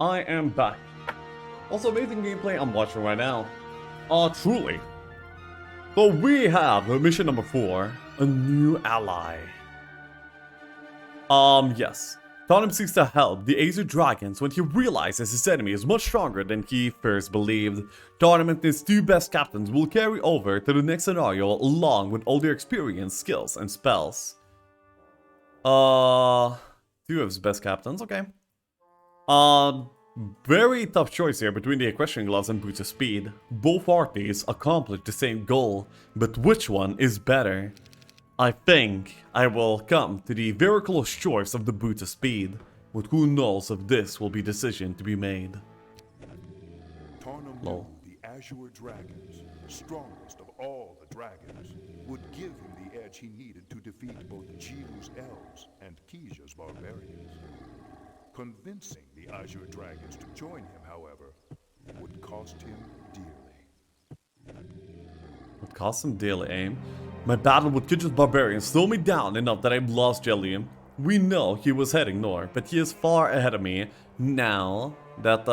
I am back. Also, amazing gameplay I'm watching right now. Truly. So we have mission number 4, a new ally. Yes. Tottenham seeks to help the Acer Dragons when he realizes his enemy is much stronger than he first believed. Tottenham and his 2 best captains will carry over to the next scenario along with all their experience, skills, and spells. 2 of his best captains, okay. Very tough choice here between the equestrian gloves and boots of speed. Both parties accomplish the same goal, but which one is better? I think I will come to the very close choice of the boots of speed, but who knows if this will be decision to be made. Lol. The Azure Dragons, strongest of all the dragons, would give him the edge he needed to defeat both Jilu's elves and Kija's barbarians. Convincing the Azure Dragons to join him, however, would cost him dearly. Would cost him dearly, aim. My battle with Kija's barbarians slowed me down enough that I lost Jellium. We know he was heading north, but he is far ahead of me now that,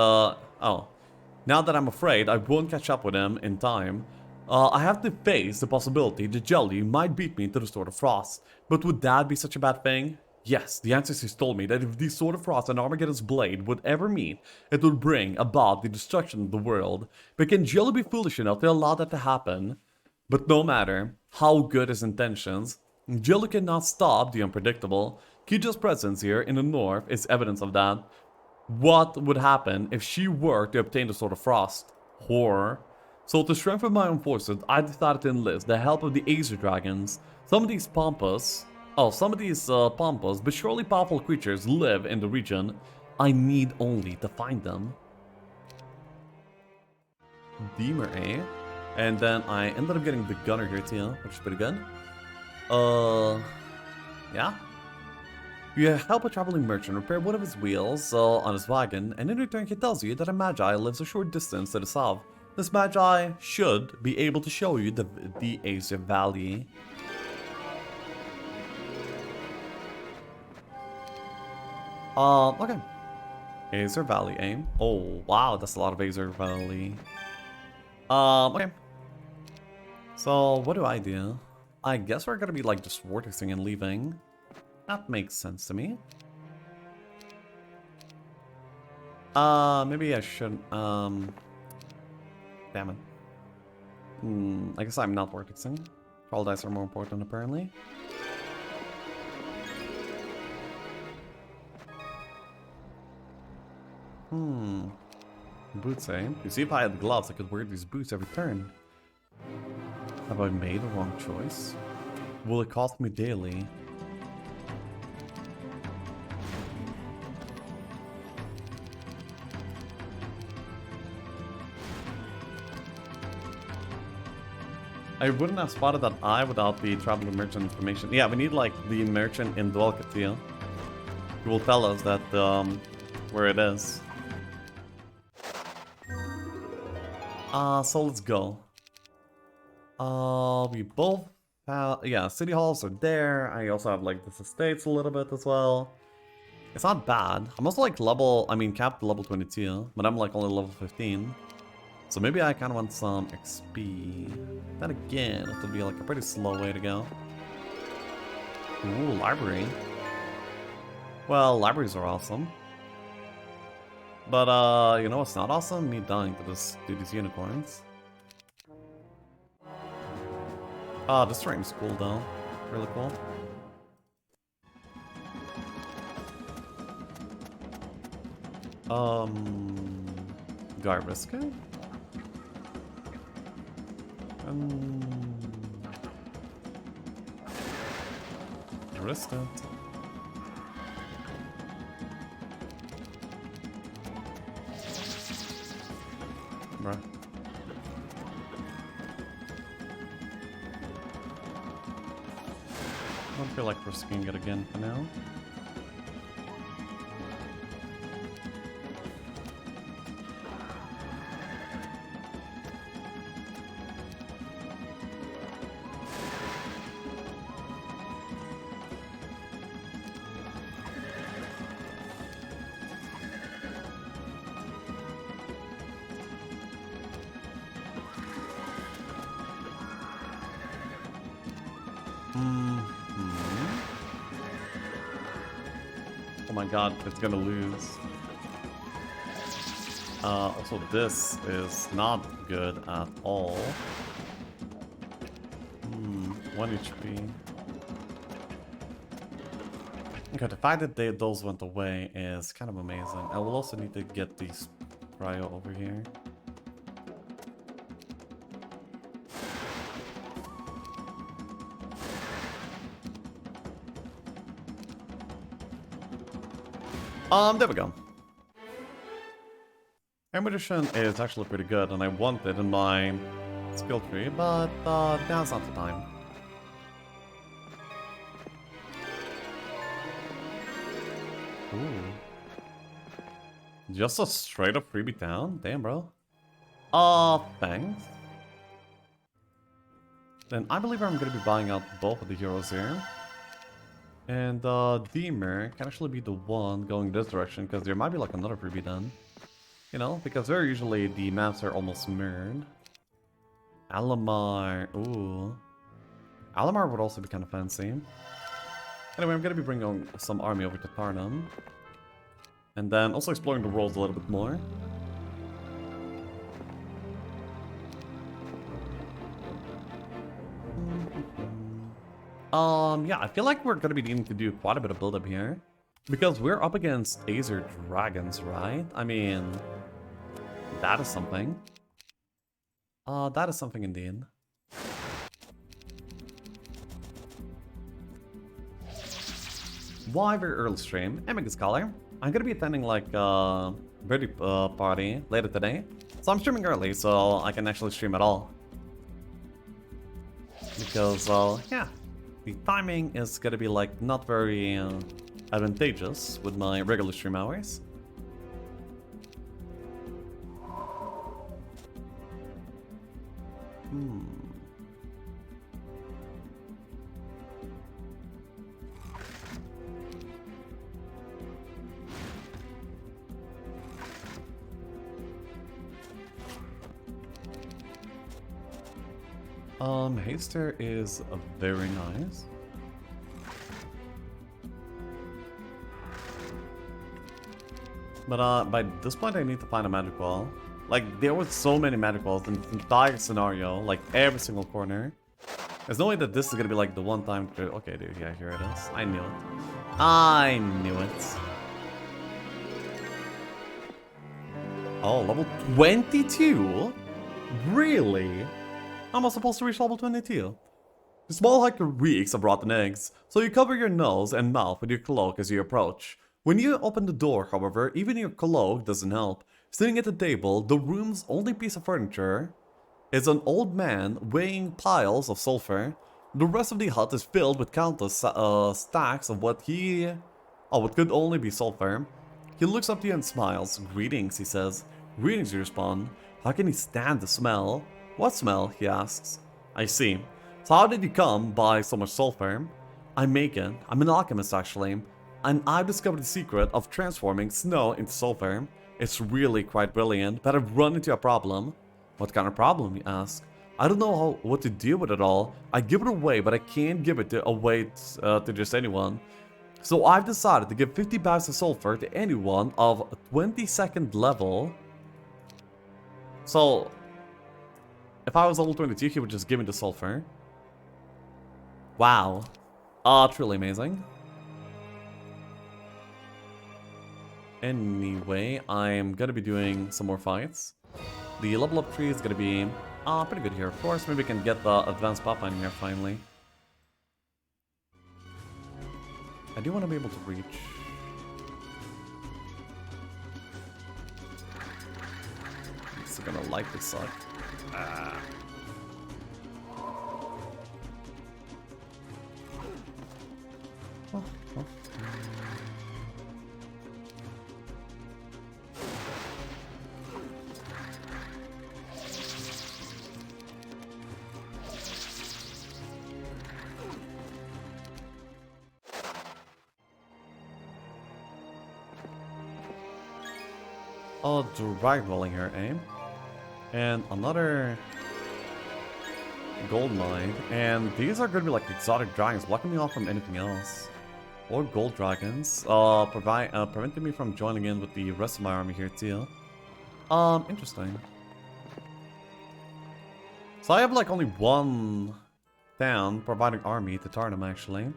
now that I'm afraid I won't catch up with him in time. I have to face the possibility that Jelly might beat me to the Sword of Frost. But would that be such a bad thing? Yes, the ancestors told me that if the Sword of Frost and Armageddon's blade would ever meet, it would bring about the destruction of the world. But can Jelly be foolish enough to allow that to happen? But no matter how good his intentions, Jelly cannot stop the unpredictable. Kija's presence here in the north is evidence of that. What would happen if she were to obtain the Sword of Frost? Horror. So to strengthen my own forces, I decided to enlist the help of the Acer Dragons. Some of these pompous, but surely powerful creatures live in the region. I need only to find them. Deemer, eh? And then I ended up getting the gunner here too, which is pretty good. Yeah. You help a traveling merchant repair one of his wheels on his wagon, and in return he tells you that a magi lives a short distance to the south. This magi should be able to show you the Acer Valley. Okay. Acer Valley, aim. Oh, wow, that's a lot of Acer Valley. Okay. So, what do? I guess we're gonna be like just vortexing and leaving. That makes sense to me. Maybe I should, damn it. I guess I'm not vortexing. Troll dice are more important, apparently. Boots, eh? You see, if I had gloves, I could wear these boots every turn. Have I made the wrong choice? Will it cost me daily? I wouldn't have spotted that eye without the traveler merchant information. Yeah, we need like the merchant in Dwelkatil. He will tell us that where it is. So let's go. We both have, yeah, city halls are there. I also have like this estates a little bit as well. It's not bad. I'm also like capped level 22, but I'm like only level 15. So maybe I kind of want some XP. Then again, it will be like a pretty slow way to go. Ooh, library. Well, libraries are awesome. But, you know what's not awesome? Me dying to these unicorns. This terrain's cool though. Really cool. Do I risk it? Risk it. Bruh. I don't feel like risking it again for now. Oh my god, it's gonna lose. Also this is not good at all. 1 HP. Okay, the fact that those went away is kind of amazing. I will also need to get these cryo over here. There we go. Air Magician is actually pretty good, and I want it in my skill tree, but now's not the time. Ooh. Just a straight up freebie down? Damn, bro. Thanks. Then I believe I'm gonna be buying out both of the heroes here. And Deemer can actually be the one going this direction, because there might be like another freebie then. You know, because very usually the maps are almost mirrored. Alamar, ooh. Alamar would also be kind of fancy. Anyway, I'm gonna be bringing some army over to Tarnum. And then also exploring the world a little bit more. Yeah, I feel like we're gonna be needing to do quite a bit of build-up here. Because we're up against Azer Dragons, right? I mean, that is something. That is something indeed. Why very early stream? Emig Scholar. I'm gonna be attending like birthday party later today. So I'm streaming early so I can actually stream at all. Because, yeah. The timing is gonna be like not very advantageous with my regular stream hours. Haster is very nice. But by this point I need to find a magic wall. Like, there were so many magic walls in the entire scenario, like every single corner. There's no way that this is gonna be like the one time. Okay, dude, yeah, here it is. I knew it. I knew it. Oh, level 22? Really? How am I supposed to reach level 22? The small hiker reeks of rotten eggs, so you cover your nose and mouth with your cloak as you approach. When you open the door, however, even your cloak doesn't help. Sitting at the table, the room's only piece of furniture is an old man weighing piles of sulfur. The rest of the hut is filled with countless stacks of what could only be sulfur. He looks up to you and smiles. Greetings, he says. Greetings, you respond. How can he stand the smell? What smell? He asks. I see. So how did you come by so much sulfur? I make it. I'm an alchemist, actually. And I've discovered the secret of transforming snow into sulfur. It's really quite brilliant, but I've run into a problem. What kind of problem, you ask? I don't know what to do with it all. I give it away, but I can't give it away to just anyone. So I've decided to give 50 bags of sulfur to anyone of 22nd level. So, if I was level 22, he would just give me the sulfur. Wow. Truly amazing. Anyway, I'm gonna be doing some more fights. The level up tree is gonna be pretty good here. Of course, maybe we can get the advanced pathfinding here finally. I do want to be able to reach. It's gonna likely suck. Oh, drag rolling here, eh? And another gold mine. And these are gonna be like exotic dragons, blocking me off from anything else. Or gold dragons. Preventing me from joining in with the rest of my army here too. Interesting. So I have like only one town providing army to Tarnum actually.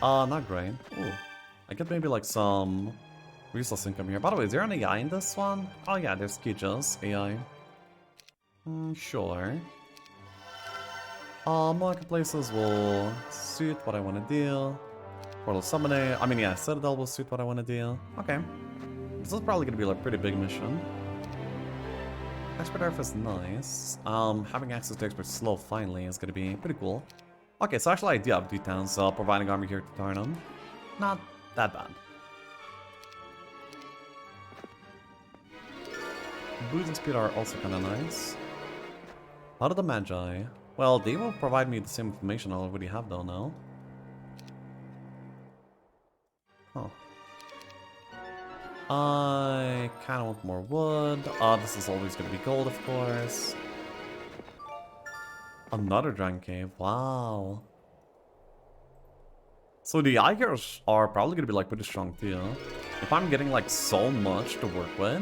Not great. Ooh. I get maybe like some resource income here. By the way, is there an AI in this one? Oh yeah, there's Kijos AI. Sure. Marketplaces will suit what I want to do. Portal Summoner. I mean, yeah, Citadel will suit what I want to do. Okay. This is probably going to be like a pretty big mission. Expert Earth is nice. Having access to Expert Slow finally is going to be pretty cool. Okay, so actually I do have 2 towns providing army here to Tarnum. Not that bad. Boots and speed are also kind of nice. How do the Magi? Well, they will provide me the same information I already have though now. Huh. I kind of want more wood. This is always going to be gold, of course. Another Dragon Cave. Wow. So the Igers are probably going to be like pretty strong too. If I'm getting like so much to work with,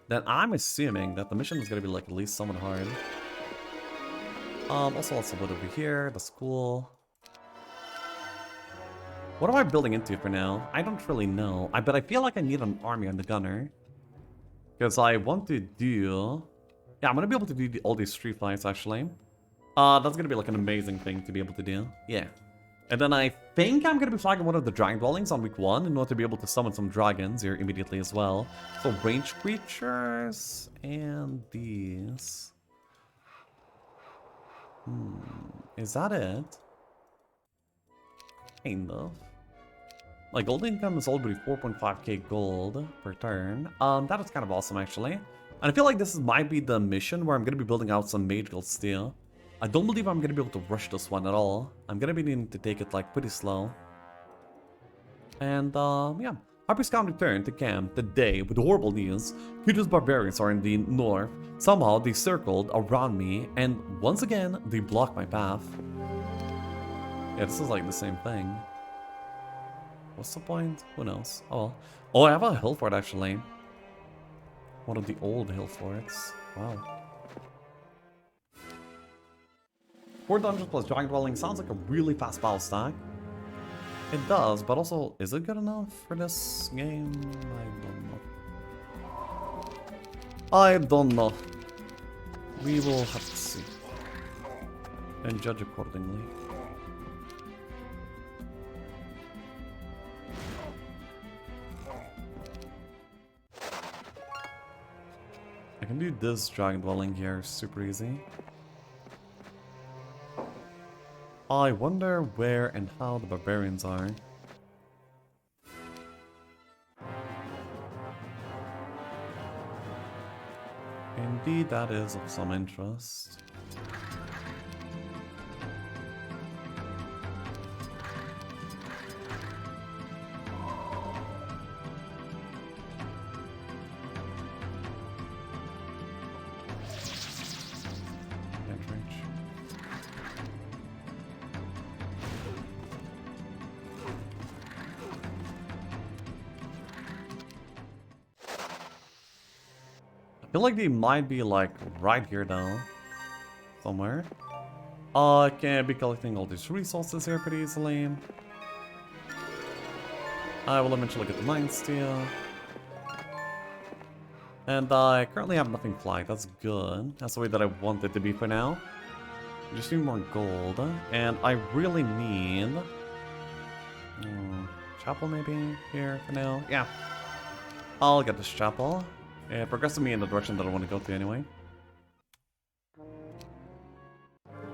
then I'm assuming that the mission is going to be like at least somewhat hard. Also lots of wood over here. That's cool. What am I building into for now? I don't really know. But I feel like I need an army on the gunner. Because I want to do... Yeah, I'm going to be able to do all these street fights actually. That's going to be like an amazing thing to be able to do. Yeah. And then I think I'm going to be flagging one of the dragon dwellings on week 1 in order to be able to summon some dragons here immediately as well. So range creatures and these. Is that it? Kind of. My gold income is already 4.5k gold per turn. That is kind of awesome actually. And I feel like this might be the mission where I'm going to be building out some mage guilds still. I don't believe I'm going to be able to rush this one at all. I'm going to be needing to take it like pretty slow. And yeah. Harpy's Scout returned to camp today with horrible news. Huge barbarians are in the north. Somehow they circled around me and once again they blocked my path. Yeah, this is like the same thing. What's the point? Who knows? Oh well. Oh, I have a hill fort actually. One of the old hill forts. Wow. 4 dungeons plus dragon dwelling sounds like a really fast battle stack. It does, but also, is it good enough for this game? I don't know. We will have to see. And judge accordingly. I can do this dragon dwelling here super easy. I wonder where and how the barbarians are. Indeed, that is of some interest. I feel like they might be like right here though. Somewhere. I can be collecting all these resources here pretty easily. I will eventually get the mine steel. And I currently have nothing flagged. That's good. That's the way that I want it to be for now. I just need more gold. And I really need... chapel maybe here for now. Yeah. I'll get this chapel. It progresses me in the direction that I want to go to anyway.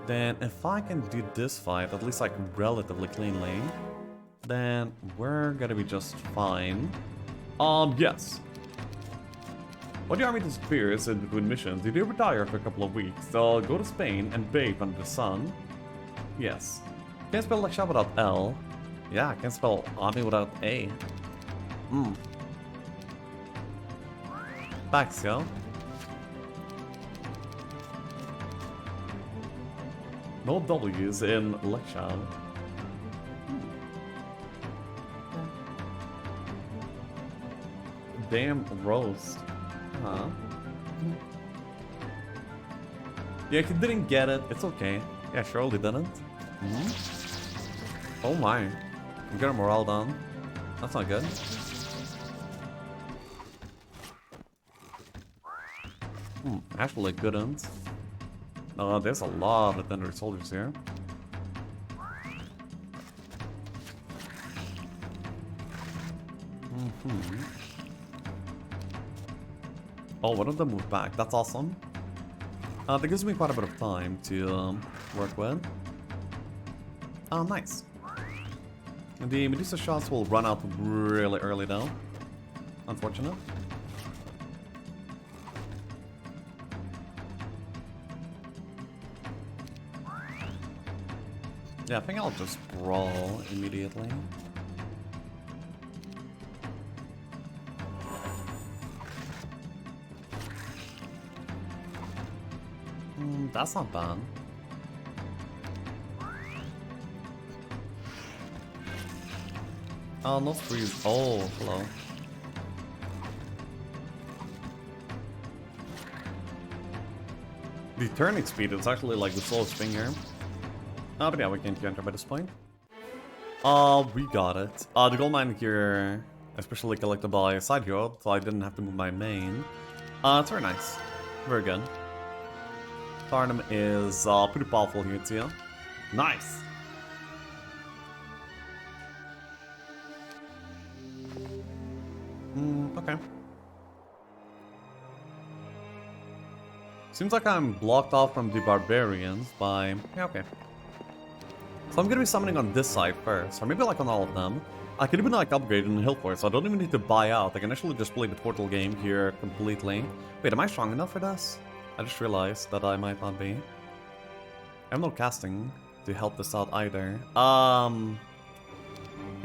Then if I can do this fight, at least like relatively cleanly, then we're gonna be just fine. Yes. When the army disappears in between missions, you do retire for a couple of weeks. So go to Spain and bathe under the sun. Yes. Can't spell like shot without L. Yeah, I can't spell army without A. Thanks, yo. No W's in Lexan. damn roast. Huh? Yeah, he didn't get it. It's okay. Yeah, surely didn't. Oh my. You got a morale down. That's not good. Actually couldn't. There's a lot of Thunder soldiers here. Oh, one of them moved back. That's awesome. That gives me quite a bit of time to work with. Oh, nice. The Medusa shots will run out really early though. Unfortunate. Yeah, I think I'll just brawl immediately. That's not bad. Oh, no freeze. Oh, hello. The turning speed is actually like the slowest thing here. But yeah, we can enter by this point. We got it. The gold mine here, especially collected by a side hero, so I didn't have to move my main. It's very nice. Very good. Tarnum is pretty powerful here too. Nice! Okay. Seems like I'm blocked off from the barbarians by... Yeah, okay. So I'm gonna be summoning on this side first, or maybe like on all of them. I could even like upgrade in Hill Force, so I don't even need to buy out. I can actually just play the Portal game here completely. Wait, am I strong enough for this? I just realized that I might not be. I have no casting to help this out either. Yeah,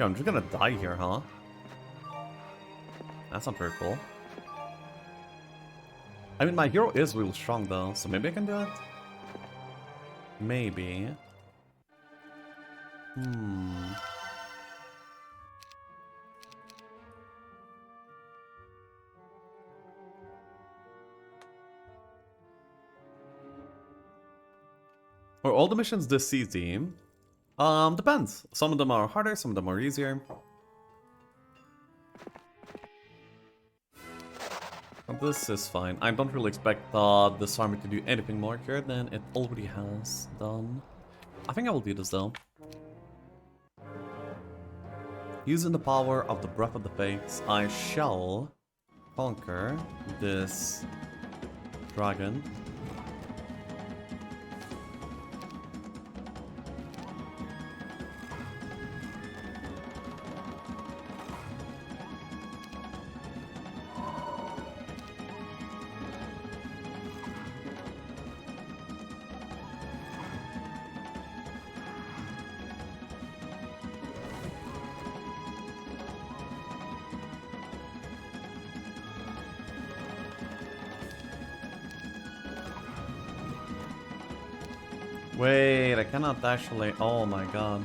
I'm just gonna die here, huh? That's not very cool. I mean, my hero is really strong though, so maybe I can do it? Maybe. Are all the missions this easy? Depends. Some of them are harder, some of them are easier. This is fine. I don't really expect this army to do anything more here than it already has done. I think I will do this though. Using the power of the Breath of the Fates, I shall conquer this dragon. Wait, I cannot actually... Oh my god.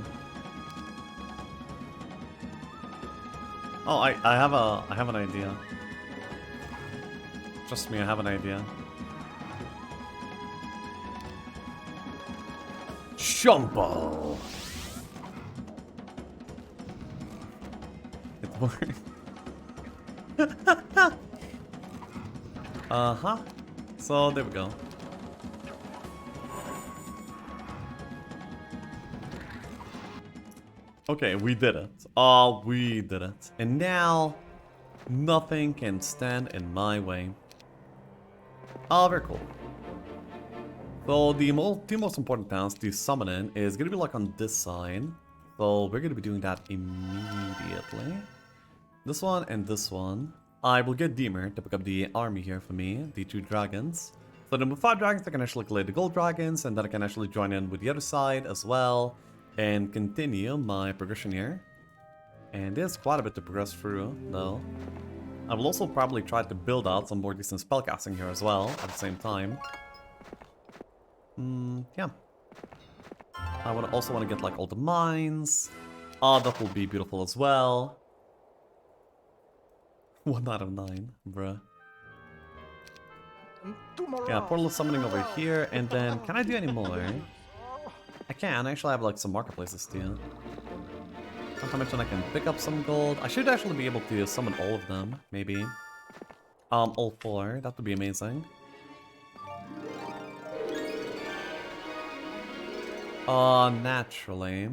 Oh, I have an idea. Trust me, I have an idea. Shumpo! It worked. Uh-huh. So, there we go. Okay, we did it. Oh, we did it. And now, nothing can stand in my way. Oh, very cool. So the two most important towns to summon in is gonna be like on this side. So we're gonna be doing that immediately. This one and this one. I will get Deemer to pick up the army here for me, the 2 dragons. So then with 5 dragons, I can actually collect the gold dragons, and then I can actually join in with the other side as well. And continue my progression here. And there's quite a bit to progress through, though. I will also probably try to build out some more decent spellcasting here as well, at the same time. Yeah. I also want to get like all the mines. That will be beautiful as well. 1 out of 9, bruh. Tomorrow. Yeah, portal summoning over here, and then can I do any more? I can. I actually have like some marketplaces too. Not to mention I can pick up some gold. I should actually be able to summon all of them, maybe. All 4. That would be amazing. Naturally.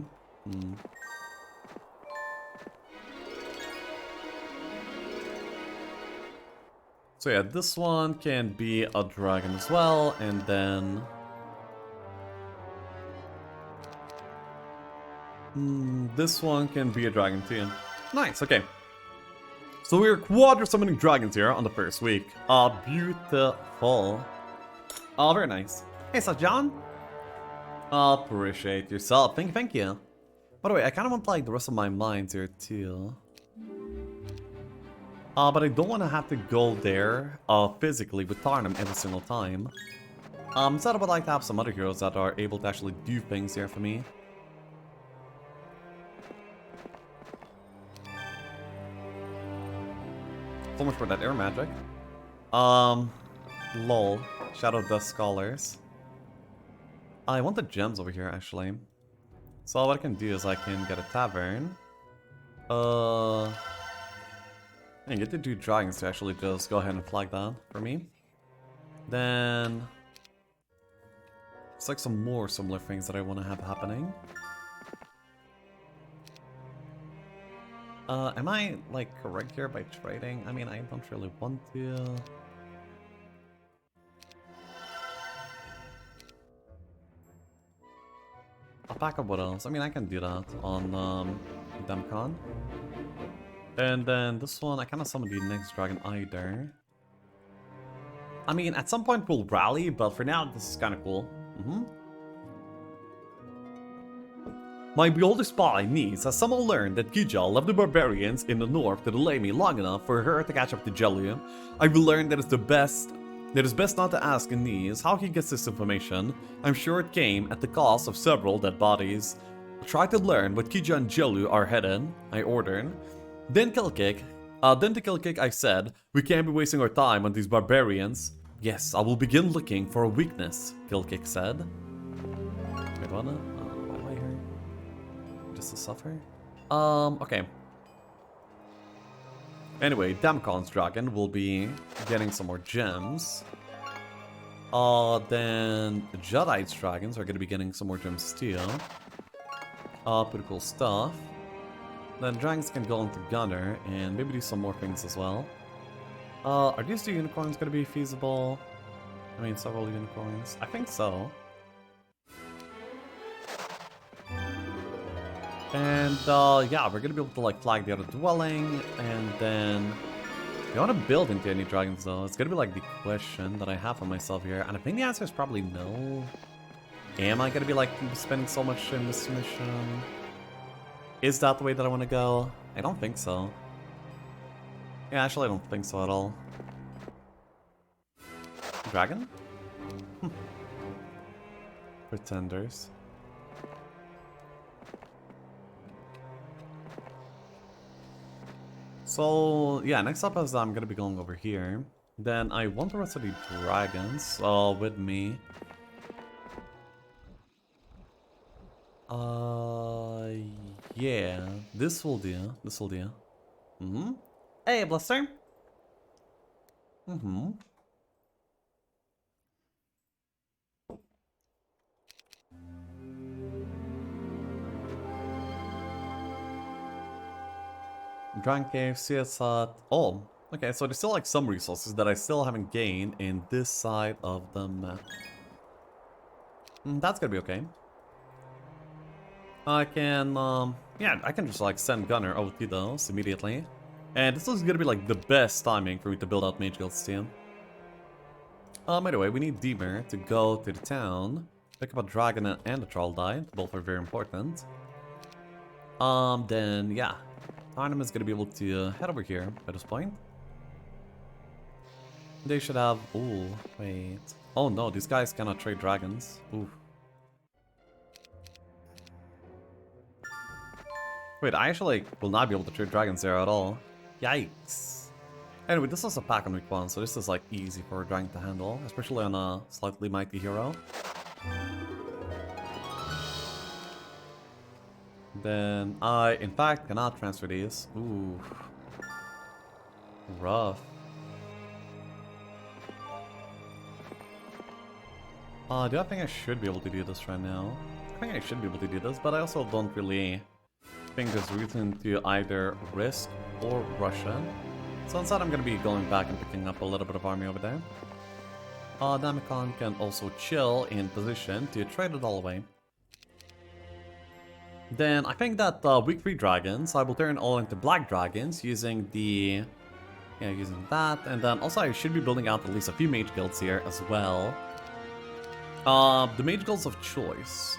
So yeah, this one can be a dragon as well, and then... this one can be a dragon too. Nice, okay. So we're quadra summoning dragons here on the first week. Beautiful. Very nice. Hey, so John? Appreciate yourself. Thank you. By the way, I kind of want like the rest of my mines here too. But I don't want to have to go there physically with Tarnum every single time. Instead I would like to have some other heroes that are able to actually do things here for me. So much for that air magic. Lol. Shadow Dust Scholars. I want the gems over here, actually. So what I can do is I can get a tavern. I can get the 2 dragons to actually just go ahead and flag that for me. Then... it's like some more similar things that I want to have happening. Am I, like, correct here by trading? I mean, I don't really want to... I'll pack up what else? I mean, I can do that on, Demcon. And then this one, I cannot summon the next dragon either. I mean, at some point we'll rally, but for now, this is kind of cool. My beholder spy niece has somehow learned that Kija left the barbarians in the north to delay me long enough for her to catch up to Jellia. I've learned that it's best not to ask a niece how he gets this information. I'm sure it came at the cost of several dead bodies. Try to learn what Kija and Jellu are headed, I ordered. Then to Killkick I said, we can't be wasting our time on these barbarians. Yes, I will begin looking for a weakness, Killkick said. Wait, what? Why am I here? Just to suffer? Okay. Anyway, Damcon's dragon will be getting some more gems. Then Jedi's dragons are gonna be getting some more gems too. Pretty cool stuff. Then dragons can go into Gunner and maybe do some more things as well. Are these 2 unicorns gonna be feasible? I mean, several unicorns. I think so. And yeah, we're gonna be able to like flag the other dwelling, and then I want to build into any dragons though. It's gonna be like the question that I have for myself here, and I think the answer is probably no. Am I gonna be like spending so much in this mission? Is that the way that I want to go? I don't think so. Yeah, actually I don't think so at all. Dragon? Pretenders. So, yeah, next up is I'm gonna be going over here. Then I want the rest of the dragons with me. Yeah, this will do. This will do. Hey, Blister. Dragon Cave, CS Hut. Oh, okay, so there's still like some resources that I still haven't gained in this side of the map. That's gonna be okay. I can, yeah, I can just like send Gunner over to those immediately. And this is gonna be like the best timing for me to build out Mage Guild's team. Anyway, we need Deemer to go to the town, pick up a dragon and a troglodyte. Both are very important. Then, yeah. Arnhem is gonna be able to head over here at this point. They should have... Ooh, wait. Oh no, these guys cannot trade dragons. Ooh. Wait, I actually will not be able to trade dragons there at all. Yikes. Anyway, this is a pack on week 1, so this is like easy for a dragon to handle, especially on a slightly mighty hero. Then I, in fact, cannot transfer these. Ooh. Rough. Do I think I should be able to do this right now? I think I should be able to do this, but I also don't really think there's reason to either risk or rush in. So instead I'm going to be going back and picking up a little bit of army over there. Damikon can also chill in position to trade it all away. Then I think that week 3 dragons, I will turn all into black dragons using the... Yeah, using that. And then also I should be building out at least a few mage guilds here as well. The mage guilds of choice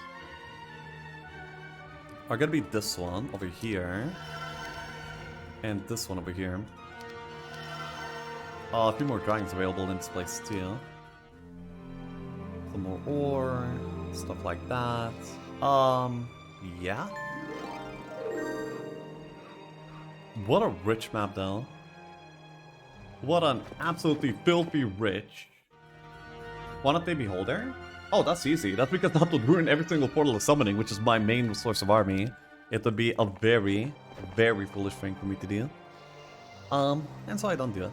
are gonna be this one over here. And this one over here. A few more dragons available in this place too. Some more ore, stuff like that. Yeah. What a rich map though. What an absolutely filthy rich. Why not they beholder? Oh, that's easy. That's because that would ruin every single portal of summoning, which is my main source of army. It would be a very, very foolish thing for me to do. And so I don't do it.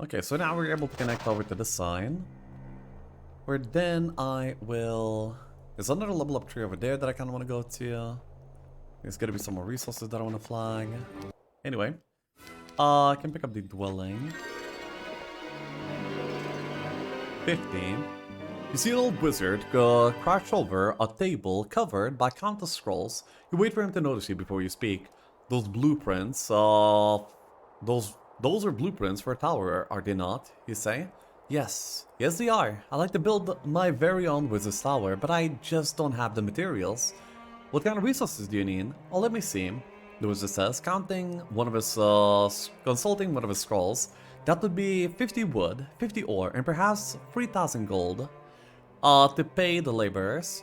Okay, so now we're able to connect over to this side. Where then I will... There's another level up tree over there that I kind of want to go to. There's gonna be some more resources that I want to flag. Anyway, I can pick up the dwelling. 15. You see an old wizard crouch over a table covered by countless scrolls. You wait for him to notice you before you speak. Those blueprints, those are blueprints for a tower, are they not? You say? Yes, yes they are. I like to build my very own wizard's tower, but I just don't have the materials. What kind of resources do you need? Oh, let me see. The wizard says, consulting one of his scrolls. That would be 50 wood, 50 ore, and perhaps 3,000 gold. To pay the laborers.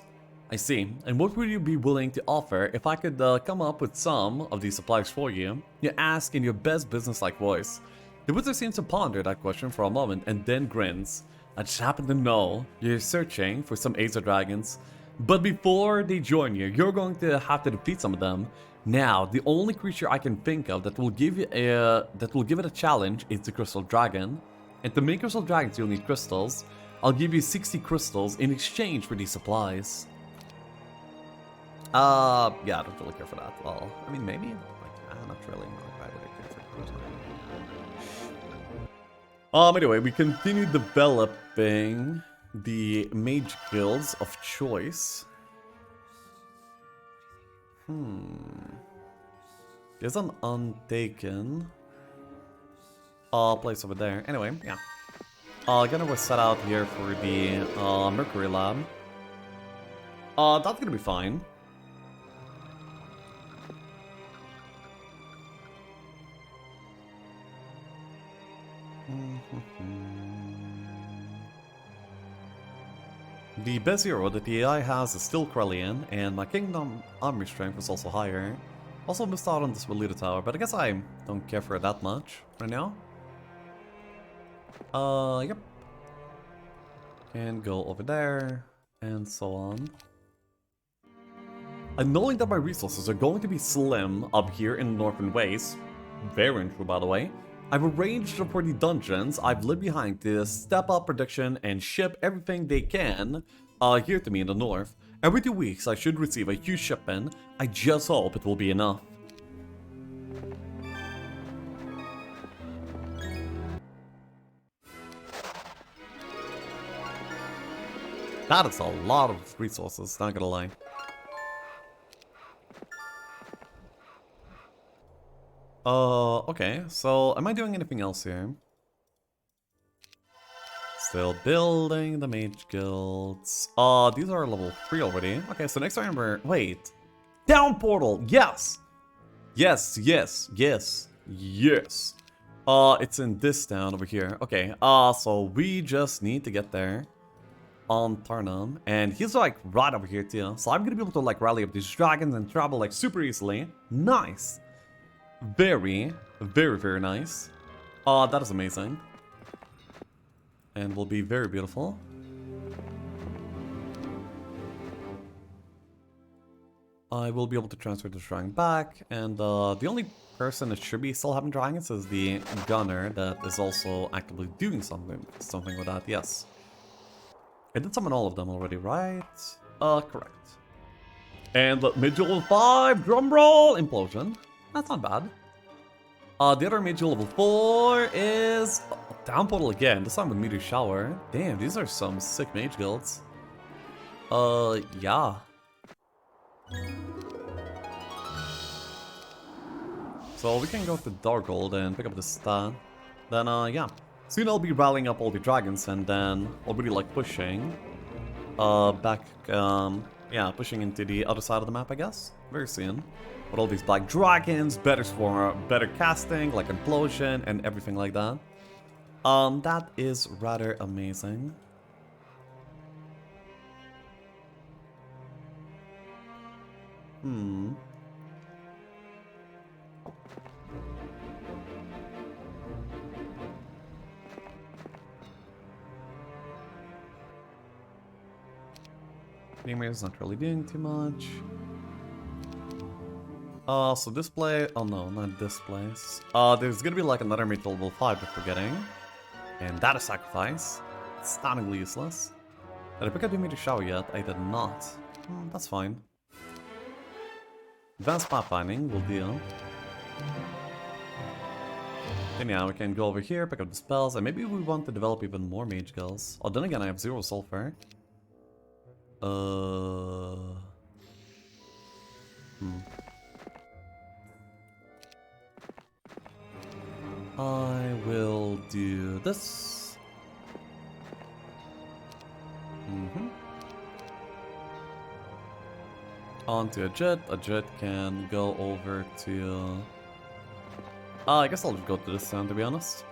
I see. And what would you be willing to offer if I could come up with some of these supplies for you? You ask in your best business-like voice. The wizard seems to ponder that question for a moment and then grins. I just happen to know you're searching for some Acer dragons. But before they join you, you're going to have to defeat some of them. Now, the only creature I can think of that will give it a challenge is the crystal dragon. And to make crystal dragons, you'll need crystals. I'll give you 60 crystals in exchange for these supplies. Yeah, I don't really care for that. Well, I mean, maybe. Like, not really. No, why would I care for crystals? Anyway, we continue developing the mage guilds of choice. There's an untaken place over there. Anyway, yeah. Gonna set out here for the Mercury lab. That's gonna be fine. The best hero that the AI has is still Krellian, and my kingdom army strength is also higher. Also missed out on this Relita tower, but I guess I don't care for it that much right now. Yep. Can go over there, and so on. And knowing that my resources are going to be slim up here in the Northern Waste, very true by the way, I've arranged for the dungeons I've lived behind to step up production and ship everything they can here to me in the north. Every 2 weeks I should receive a huge shipment. I just hope it will be enough. That is a lot of resources, not gonna lie. Okay, so am I doing anything else here? Still building the mage guilds. These are level 3 already. Okay, so next time we're... Wait. Down portal! Yes! Yes, yes, yes, yes. It's in this town over here. Okay, so we just need to get there on Tarnum, and he's like right over here too. So I'm gonna be able to like rally up these dragons and travel like super easily. Nice. Very, very, very nice. That is amazing. And will be very beautiful. I will be able to transfer the dragon back, and the only person that should be still having dragons is the gunner that is also actively doing something with that, yes. I did summon all of them already, right? Correct. And the mid level 5 drumroll implosion. That's not bad. The other mage level 4 is down portal again, this time with meteor shower. Damn, these are some sick mage guilds. Yeah. So we can go to Darkhold and pick up the stat. Then, yeah. Soon I'll be rallying up all the dragons and then already like pushing back, yeah, pushing into the other side of the map, I guess. Very soon. With all these black dragons, better swarm, better casting, like implosion and everything like that. That is rather amazing. Is not really doing too much. So display, oh no, not displays. There's gonna be like another mage level 5 that we're getting. And that is sacrifice. It's stunningly useless. Did I pick up the meteor shower yet? I did not. That's fine. Advanced pathfinding will deal. Then yeah, we can go over here, pick up the spells, and maybe we want to develop even more mage guilds. Oh, then again, I have 0 sulfur. I will do this. On to a jet. A jet can go over to... I guess I'll just go to this town, to be honest.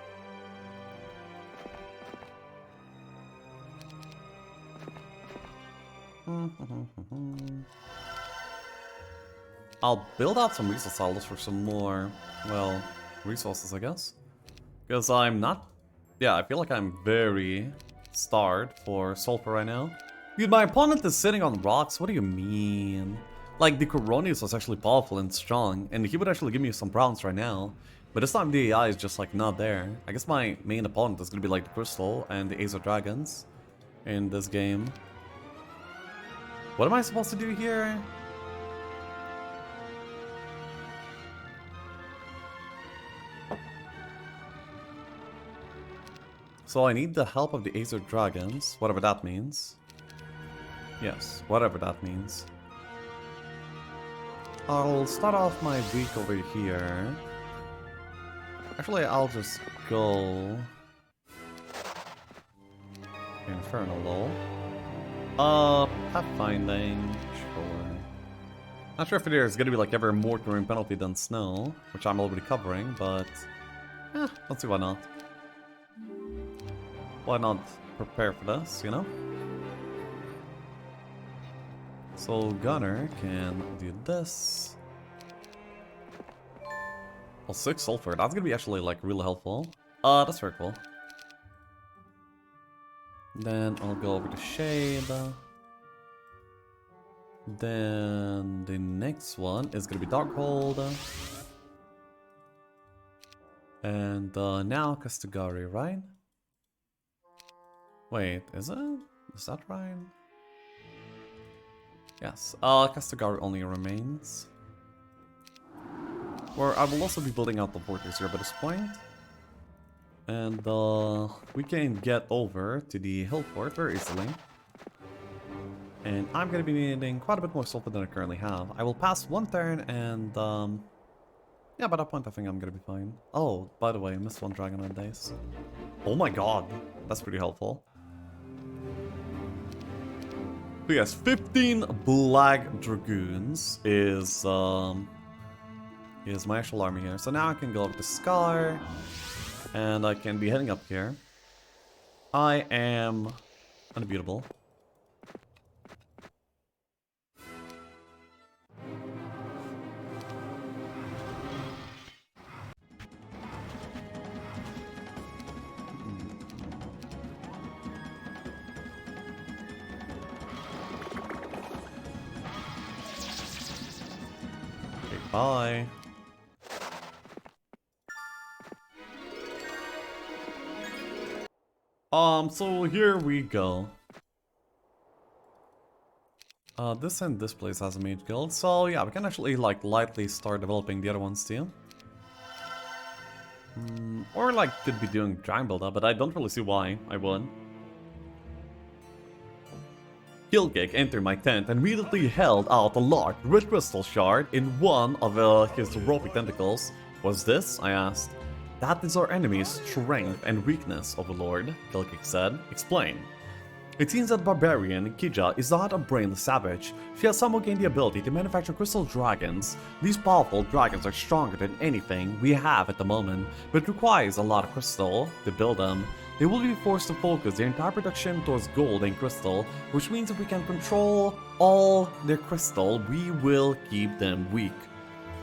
I'll build out some resource silos for some more, well, resources, I guess. Because I'm not... Yeah, I feel like I'm very starved for sulfur right now. Dude, my opponent is sitting on rocks, what do you mean? Like, the Coronius was actually powerful and strong, and he would actually give me some browns right now. But this time the AI is just, like, not there. I guess my main opponent is gonna be, like, the Crystal and the Ace of Dragons in this game. What am I supposed to do here? So I need the help of the Ace of Dragons, whatever that means. Yes, whatever that means. I'll start off my week over here. Actually, I'll just go... Infernal Low. Pathfinding, sure. Not sure if there's gonna be like ever more during penalty than snow, which I'm already covering, but let's see why not. Why not prepare for this, you know? So Gunner can do this. Well, 6 sulfur, that's gonna be actually like really helpful. That's very cool. Then I'll go over to Shade. Then the next one is gonna be Darkhold. And now Castigari, right? Wait, is it? Is that right? Yes, Castigari only remains. Or I will also be building out the fortress here by this point. And we can get over to the hill fort very easily. And I'm going to be needing quite a bit more sulfur than I currently have. I will pass one turn and yeah, by that point I think I'm going to be fine. Oh, by the way, I missed one dragon on days. Oh my god, that's pretty helpful. So yes, 15 Black Dragoons is is my actual army here. So now I can go up to Scar, and I can be heading up here. I am unbeatable. Okay, bye. So here we go. This and this place has a mage guild, so yeah, we can actually like lightly start developing the other ones too. Or like could be doing dragon build up, but I don't really see why I would. Killcake entered my tent and immediately held out a large red crystal shard in one of his ropey tentacles. What's this? I asked. That is our enemy's strength and weakness, Overlord, Killcake said. Explain. It seems that barbarian Kija is not a brainless savage. She has somehow gained the ability to manufacture crystal dragons. These powerful dragons are stronger than anything we have at the moment, but it requires a lot of crystal to build them. They will be forced to focus their entire production towards gold and crystal, which means if we can control all their crystal, we will keep them weak.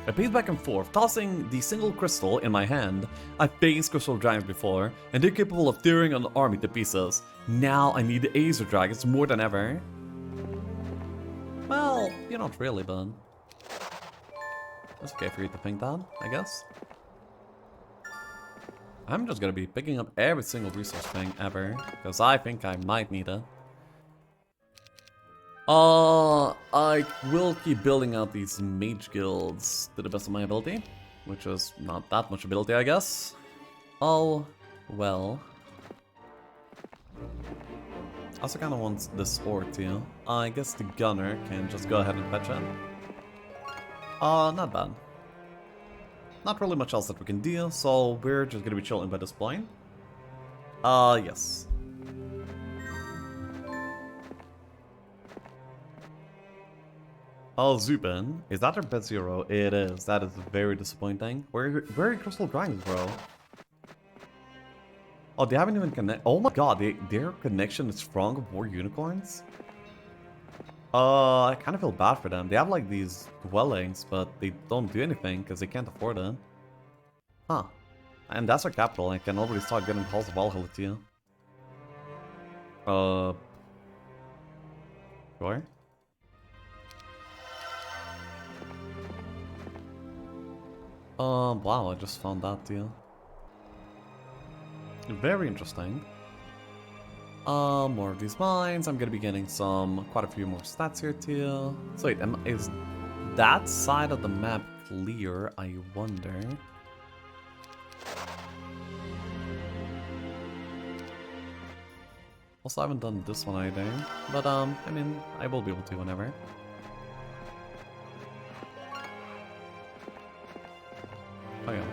I paced back and forth, tossing the single crystal in my hand. I've faced crystal dragons before, and they're capable of tearing an army to pieces. Now I need the Acer dragons more than ever. Well, you're not really, but it's okay for you to think that, I guess. I'm just gonna be picking up every single resource thing ever, because I think I might need it. I will keep building out these mage guilds to the best of my ability, which is not that much ability, I guess. Oh, well. I also kind of want this ore too. I guess the gunner can just go ahead and fetch it. Not bad. Not really much else that we can do, so we're just gonna be chilling by this point. Yes. Oh, Zubin. Is that our bet zero? It is. That is very disappointing. Where are crystal dragons, bro? Oh, they haven't even connect. Oh my god, their connection is strong of war unicorns? I kind of feel bad for them. They have like these dwellings, but they don't do anything because they can't afford it. Huh. And that's our capital. I can already start getting calls of Valhalla too. Sure. Wow, I just found that too. Very interesting. More of these mines. I'm gonna be getting quite a few more stats here too. So wait, is that side of the map clear? I wonder. Also, I haven't done this one either, but I mean, I will be able to whenever. Oh yeah.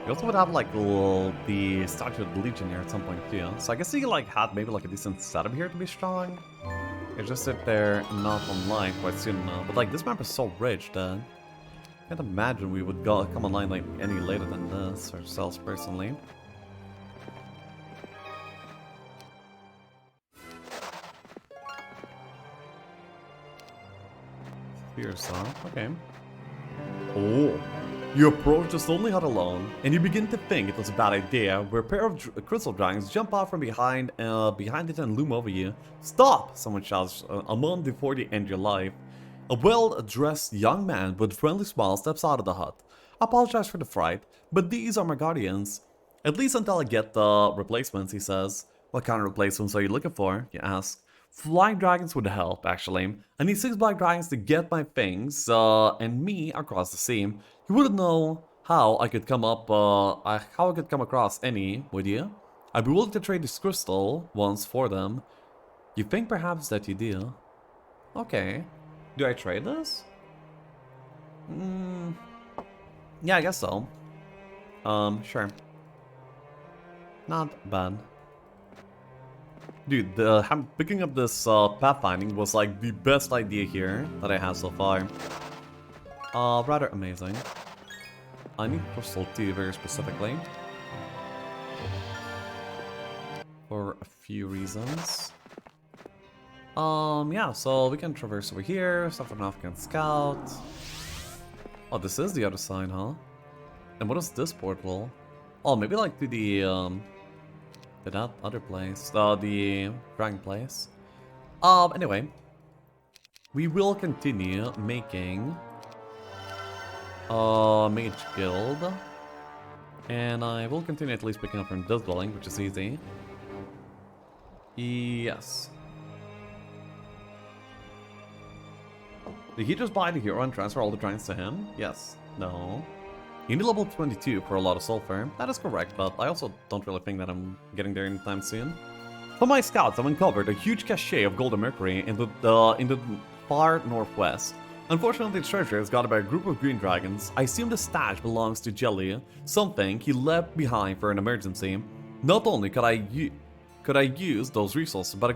You also would have like the Statue of the Legion here at some point too. So I guess he like had maybe like a decent setup here to be strong. It's just that they're not online quite soon enough. But like this map is so rich that I can't imagine we would come online like any later than this ourselves personally. Fierce, huh? Okay. Oh. You approach the lonely hut alone, and you begin to think it was a bad idea, where a pair of crystal dragons jump out from behind it and loom over you. Stop! Someone shouts a moment before they end your life. A well-dressed young man with a friendly smile steps out of the hut. I apologize for the fright, but these are my guardians. At least until I get the replacements, he says. What kind of replacements are you looking for? You ask. Flying dragons would help, actually. I need 6 black dragons to get my things, and me across the sea. You wouldn't know how I could come across any, would you? I'd be willing to trade this crystal once for them. You think perhaps that you do? Okay. Do I trade this? Yeah, I guess so. Sure. Not bad. Dude, picking up this pathfinding was like the best idea here that I have so far. Rather amazing. I need Crystal 2 very specifically. For a few reasons. Yeah, so we can traverse over here, stuff an African scout. Oh, this is the other side, huh? And what is this portal? Oh, maybe like to that other place, the dragon place. Anyway, we will continue making mage guild, and I will continue at least picking up from this dwelling, which is easy. Yes. Did he just buy the hero and transfer all the dragons to him? Yes. No. You need level 22 for a lot of sulfur. That is correct, but I also don't really think that I'm getting there anytime soon. For my scouts, I've uncovered a huge cache of golden mercury in the far northwest. Unfortunately, the treasure is guarded by a group of green dragons. I assume the stash belongs to Jelly, something he left behind for an emergency. Not only could I use those resources, but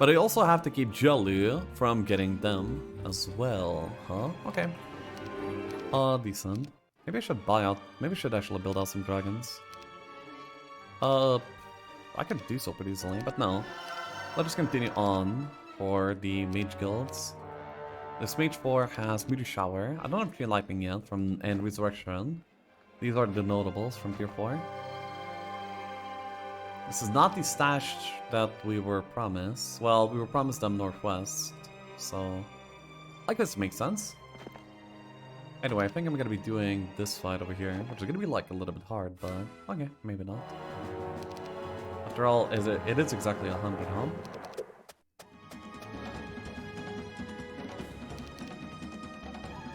I also have to keep Jelly from getting them as well, huh? Okay. Decent. Maybe I should buy out. Maybe I should actually build out some dragons. I could do so pretty easily, but no. Let's just continue on for the mage guilds. This mage 4 has Meteor Shower. I don't have Tree Lightning yet and Resurrection. These are the notables from tier 4. This is not the stash that we were promised. Well, we were promised them northwest, so I guess it makes sense. Anyway, I think I'm gonna be doing this fight over here, which is gonna be like a little bit hard, but okay, maybe not. After all, it is exactly 100, huh?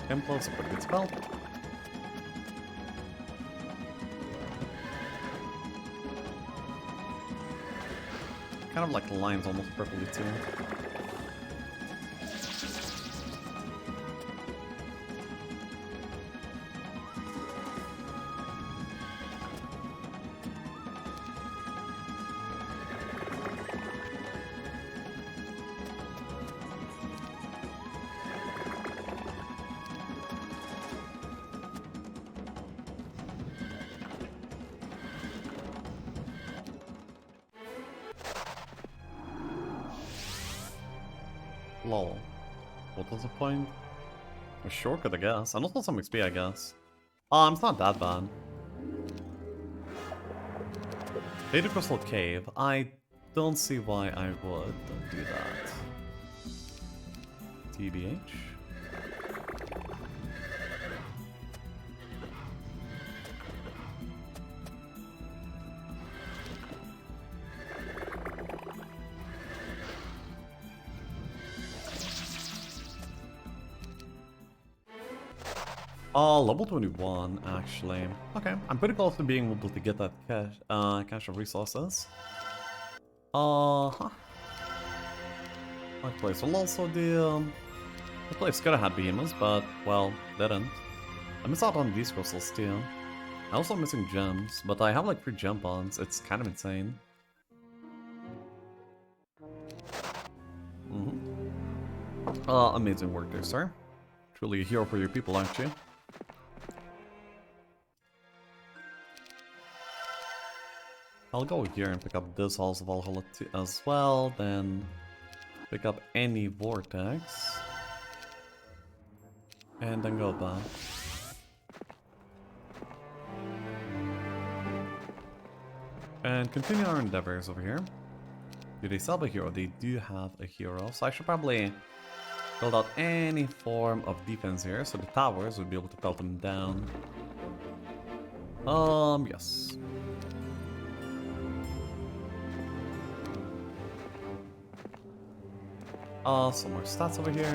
Temple's a pretty good spell. Kind of like lines almost perfectly too. Lol. What was the point? A shortcut, I guess. And also some XP, I guess. It's not that bad. Data Crystal Cave. I don't see why I would do that. TBH. Level 21, actually. Okay, I'm pretty close to being able to get that cache of resources. Huh. My place will also the place could have had behemoths, but, well, didn't. I missed out on these crystals too. I'm also missing gems, but I have like 3 gem bonds. It's kind of insane. Amazing work there, sir. Truly a hero for your people, aren't you? I'll go here and pick up this Halls of Valhalla as well, then pick up any vortex. And then go back. And continue our endeavors over here. Do they sell a hero? They do have a hero, so I should probably build out any form of defense here, so the towers would be able to pelt them down. Yes. Some more stats over here.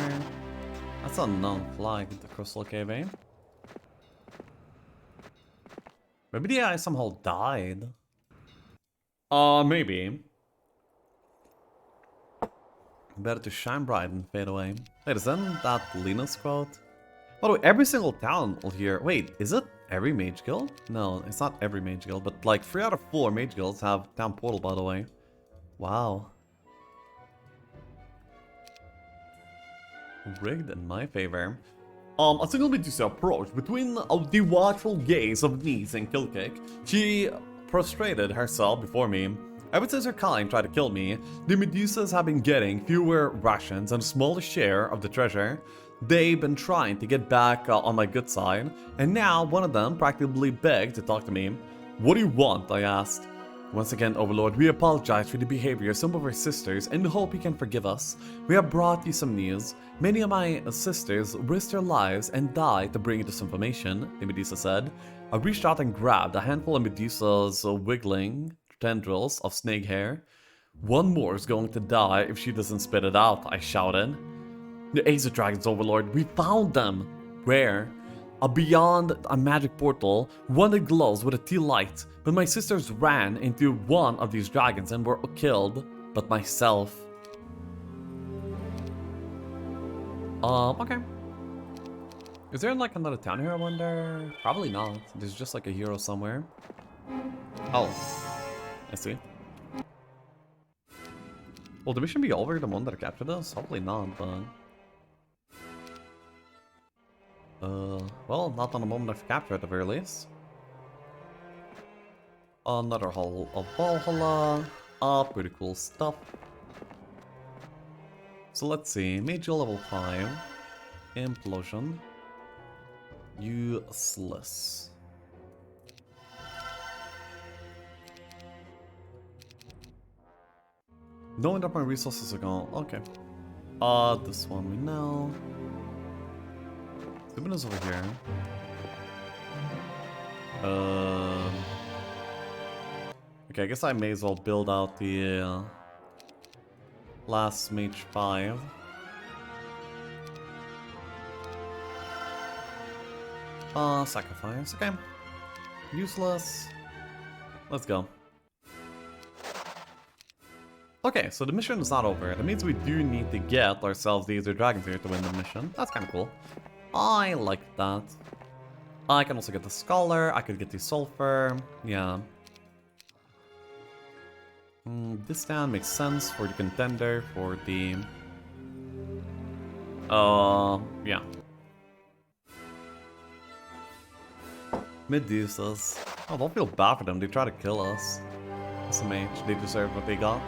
That's a non-flag with the Crystal Cave, eh? Maybe the eye somehow died. Maybe. Better to shine bright and fade away. Wait, isn't that Lina's quote? By the way, every single town here... Wait, is it every mage guild? No, it's not every mage guild, but like 3 out of 4 mage guilds have town portal, by the way. Wow. Rigged in my favor. A single Medusa approached between the watchful gaze of Nice and Killcake. She prostrated herself before me. Ever since her kind tried to kill me, the Medusas have been getting fewer rations and a smaller share of the treasure. They've been trying to get back on my good side, and now one of them practically begged to talk to me. What do you want? I asked. Once again, Overlord, we apologize for the behavior of some of our sisters and hope you can forgive us. We have brought you some news. Many of my sisters risked their lives and died to bring you this information, the Medusa said. I reached out and grabbed a handful of Medusa's wiggling tendrils of snake hair. One more is going to die if she doesn't spit it out, I shouted. The Ace of Dragons, Overlord, we found them! Where? Beyond a magic portal, one that glows with a teal light. But my sisters ran into one of these dragons and were killed, but myself. Okay. Is there like another town here, I wonder? Probably not. There's just like a hero somewhere. Oh. I see. Will the mission be over the moment that I captured us? Hopefully not, but... well, not on the moment I've captured at the very least. Another Hall of Valhalla. Pretty cool stuff. So let's see. Major level 5. Implosion. Useless. Knowing that my resources are gone. Okay. This one we know. Subin is over here. Okay, I guess I may as well build out the last mage 5. Sacrifice. Okay. Useless. Let's go. Okay, so the mission is not over. That means we do need to get ourselves the Aether Dragons here to win the mission. That's kind of cool. I like that. I can also get the Scholar. I could get the Sulfur. Yeah. This stand makes sense for the contender, for the... yeah. Medusas. Oh, don't feel bad for them. They try to kill us. It's a mage. They deserve what they got.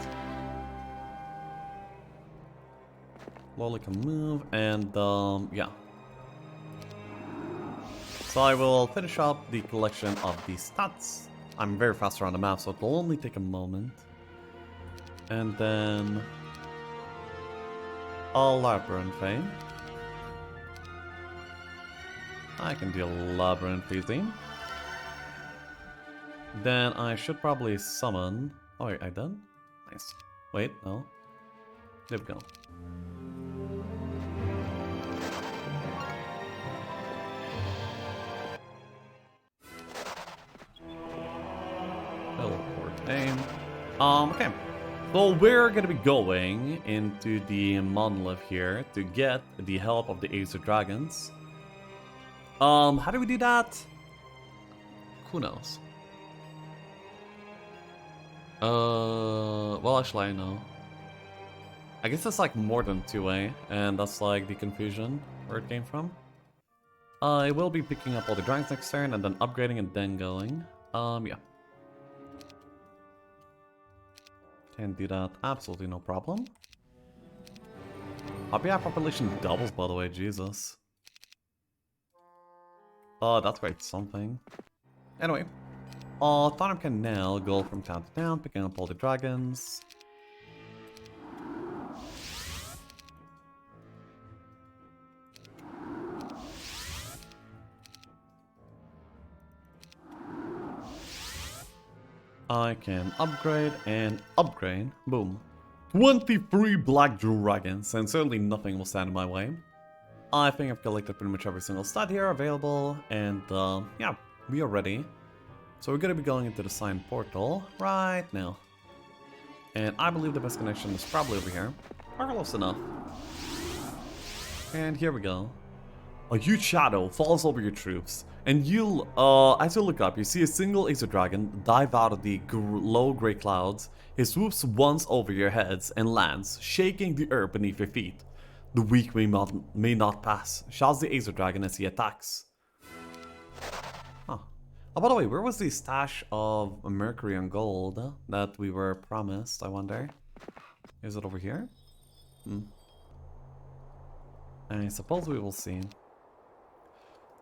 Lolly can move, and yeah. So I will finish up the collection of the stats. I'm very fast around the map, so it will only take a moment. And then... a Labyrinth, eh? I can do a Labyrinth easy. Then I should probably summon... oh wait, I done? Nice. Wait, no. There we go. Teleport name. Okay. So we're gonna be going into the monolith here to get the help of the Ace of Dragons. How do we do that? Who knows? Well, actually I know. I guess it's like more than 2-way, and that's like the confusion where it came from. I will be picking up all the dragons next turn and then upgrading and then going. Yeah. Can do that, absolutely no problem. Happy our population doubles, by the way, Jesus. Oh, that's quite something. Anyway, Tottenham can now go from town to town, picking up all the dragons. I can upgrade and upgrade. Boom. 23 black dragons, and certainly nothing will stand in my way. I think I've collected pretty much every single stat here available, and yeah, we are ready. So we're gonna be going into the sign portal right now. And I believe the best connection is probably over here. Or close enough. And here we go. A huge shadow falls over your troops, and you'll, as you look up, you see a single Aether Dragon dive out of the low gray clouds. It swoops once over your heads and lands, shaking the earth beneath your feet. The weak may not pass, shouts the Acer Dragon as he attacks. Huh. Oh, by the way, where was the stash of mercury and gold that we were promised, I wonder? Is it over here? I suppose we will see.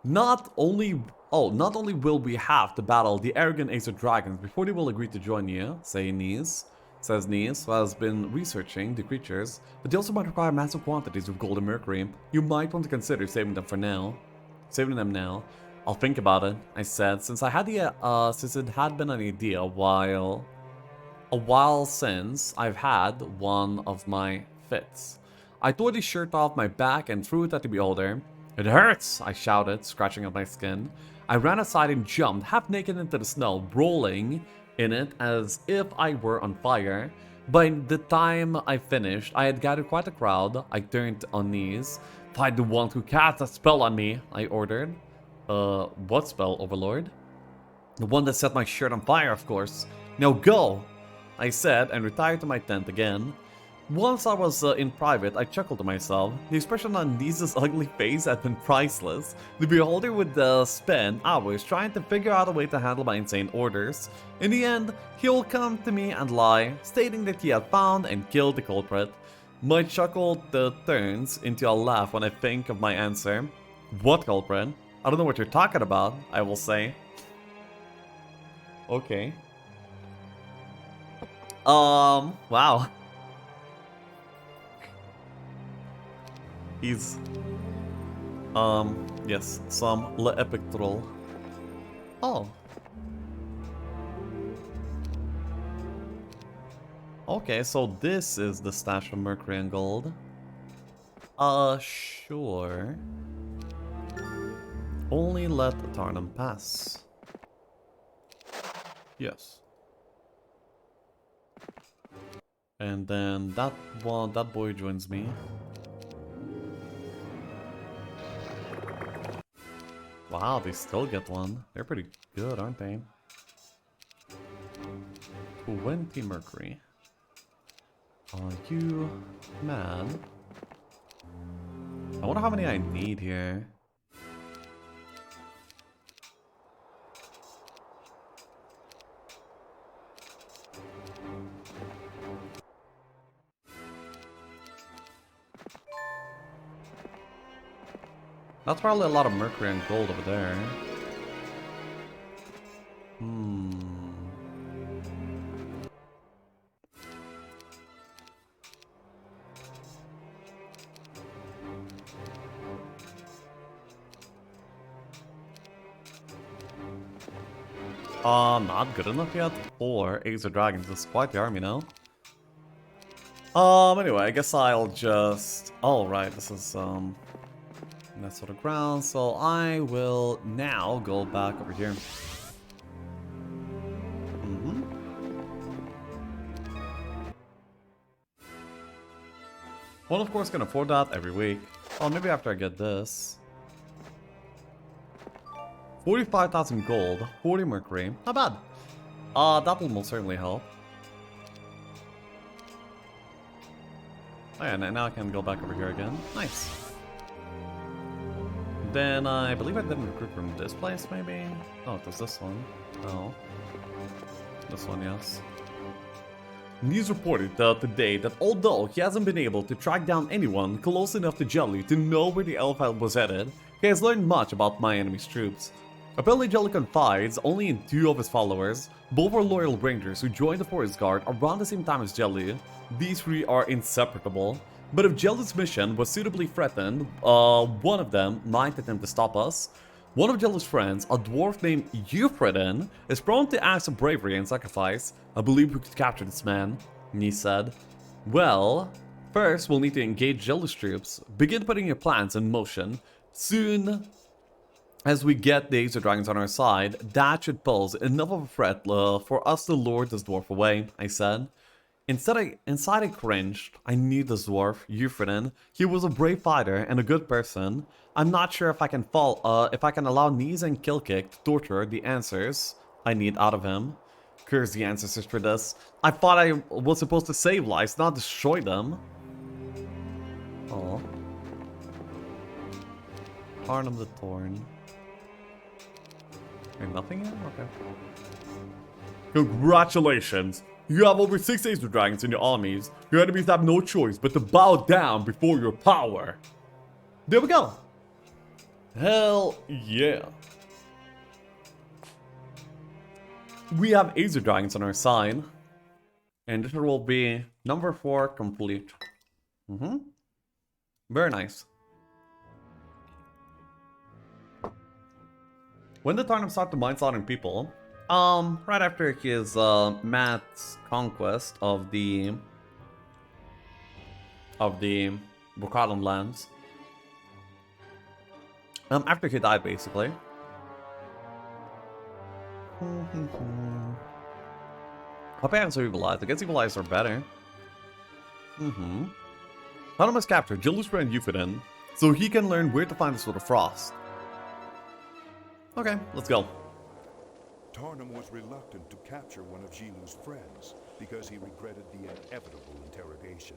Not only will we have to battle the arrogant Acer Dragons before they will agree to join you, says Nies, who has been researching the creatures, but they also might require massive quantities of gold and mercury. You might want to consider saving them now. I'll think about it, I said, since it had been an idea a while since I've had one of my fits. I tore the shirt off my back and threw it at the beholder. It hurts, I shouted, scratching at my skin. I ran aside and jumped, half naked into the snow, rolling in it as if I were on fire. By the time I finished, I had gathered quite a crowd. I turned on knees. Find the one who cast a spell on me, I ordered. What spell, Overlord? The one that set my shirt on fire, of course. Now go, I said, and retired to my tent again. Once I was in private, I chuckled to myself. The expression on Nisa's ugly face had been priceless. The beholder would spend hours trying to figure out a way to handle my insane orders. In the end, he'll come to me and lie, stating that he had found and killed the culprit. My chuckle turns into a laugh when I think of my answer. What culprit? I don't know what you're talking about, I will say. Okay. Wow. He's, yes, some Le Epic Troll. Oh. Okay, so this is the stash of mercury and gold. Sure. Only let Tarnum pass. Yes. And then that boy joins me. Wow, they still get one. They're pretty good, aren't they? 20 mercury. Are you mad? I wonder how many I need here. That's probably a lot of mercury and gold over there. Not good enough yet? 4 Acer Dragons is quite the army now. Anyway, I guess I'll just... Oh, right, this is, that sort of ground, so I will now go back over here. Well, of course, can afford that every week. Oh, maybe after I get this. 45,000 gold, 40 mercury, not bad. That will most certainly help. Oh yeah, now I can go back over here again. Nice. Then I believe I didn't recruit from this place, maybe? Oh, it was this one. Oh. This one, yes. News reported today that although he hasn't been able to track down anyone close enough to Jelly to know where the elf was headed, he has learned much about my enemy's troops. Apparently Jelly confides only in 2 of his followers. Both are loyal rangers who joined the Forest Guard around the same time as Jelly. These 3 are inseparable. But if Jelly's mission was suitably threatened, one of them might attempt to stop us. One of Jelly's friends, a dwarf named Euphredin, is prone to acts of bravery and sacrifice. I believe we could capture this man, Ni said. Well, first we'll need to engage Jelly's troops. Begin putting your plans in motion. Soon as we get the Acer Dragons on our side, that should pose enough of a threat for us to lure this dwarf away, I said. Inside I cringed. I knew this dwarf, Euphredin. He was a brave fighter and a good person. I'm not sure if I can allow Knees and Killkick to torture the answers I need out of him. Curse the ancestors for this. I thought I was supposed to save lives, not destroy them. Oh. Harnum the Thorn. Wait, nothing yet? Okay. Congratulations! You have over 6 Acer Dragons in your armies. Your enemies have no choice but to bow down before your power. There we go! Hell yeah! We have Acer Dragons on our side. And this will be number 4 complete. Very nice. When did Tarnum start to mind slaughtering people? Right after his Matt's conquest of the Bokadan lands. After he died, basically. Papayan's are evilized. I guess evilized are better. Tarnum has captured Jilusra and Euphoden, so he can learn where to find the Sword of Frost. Okay, let's go. Tarnum was reluctant to capture one of Jilu's friends because he regretted the inevitable interrogation.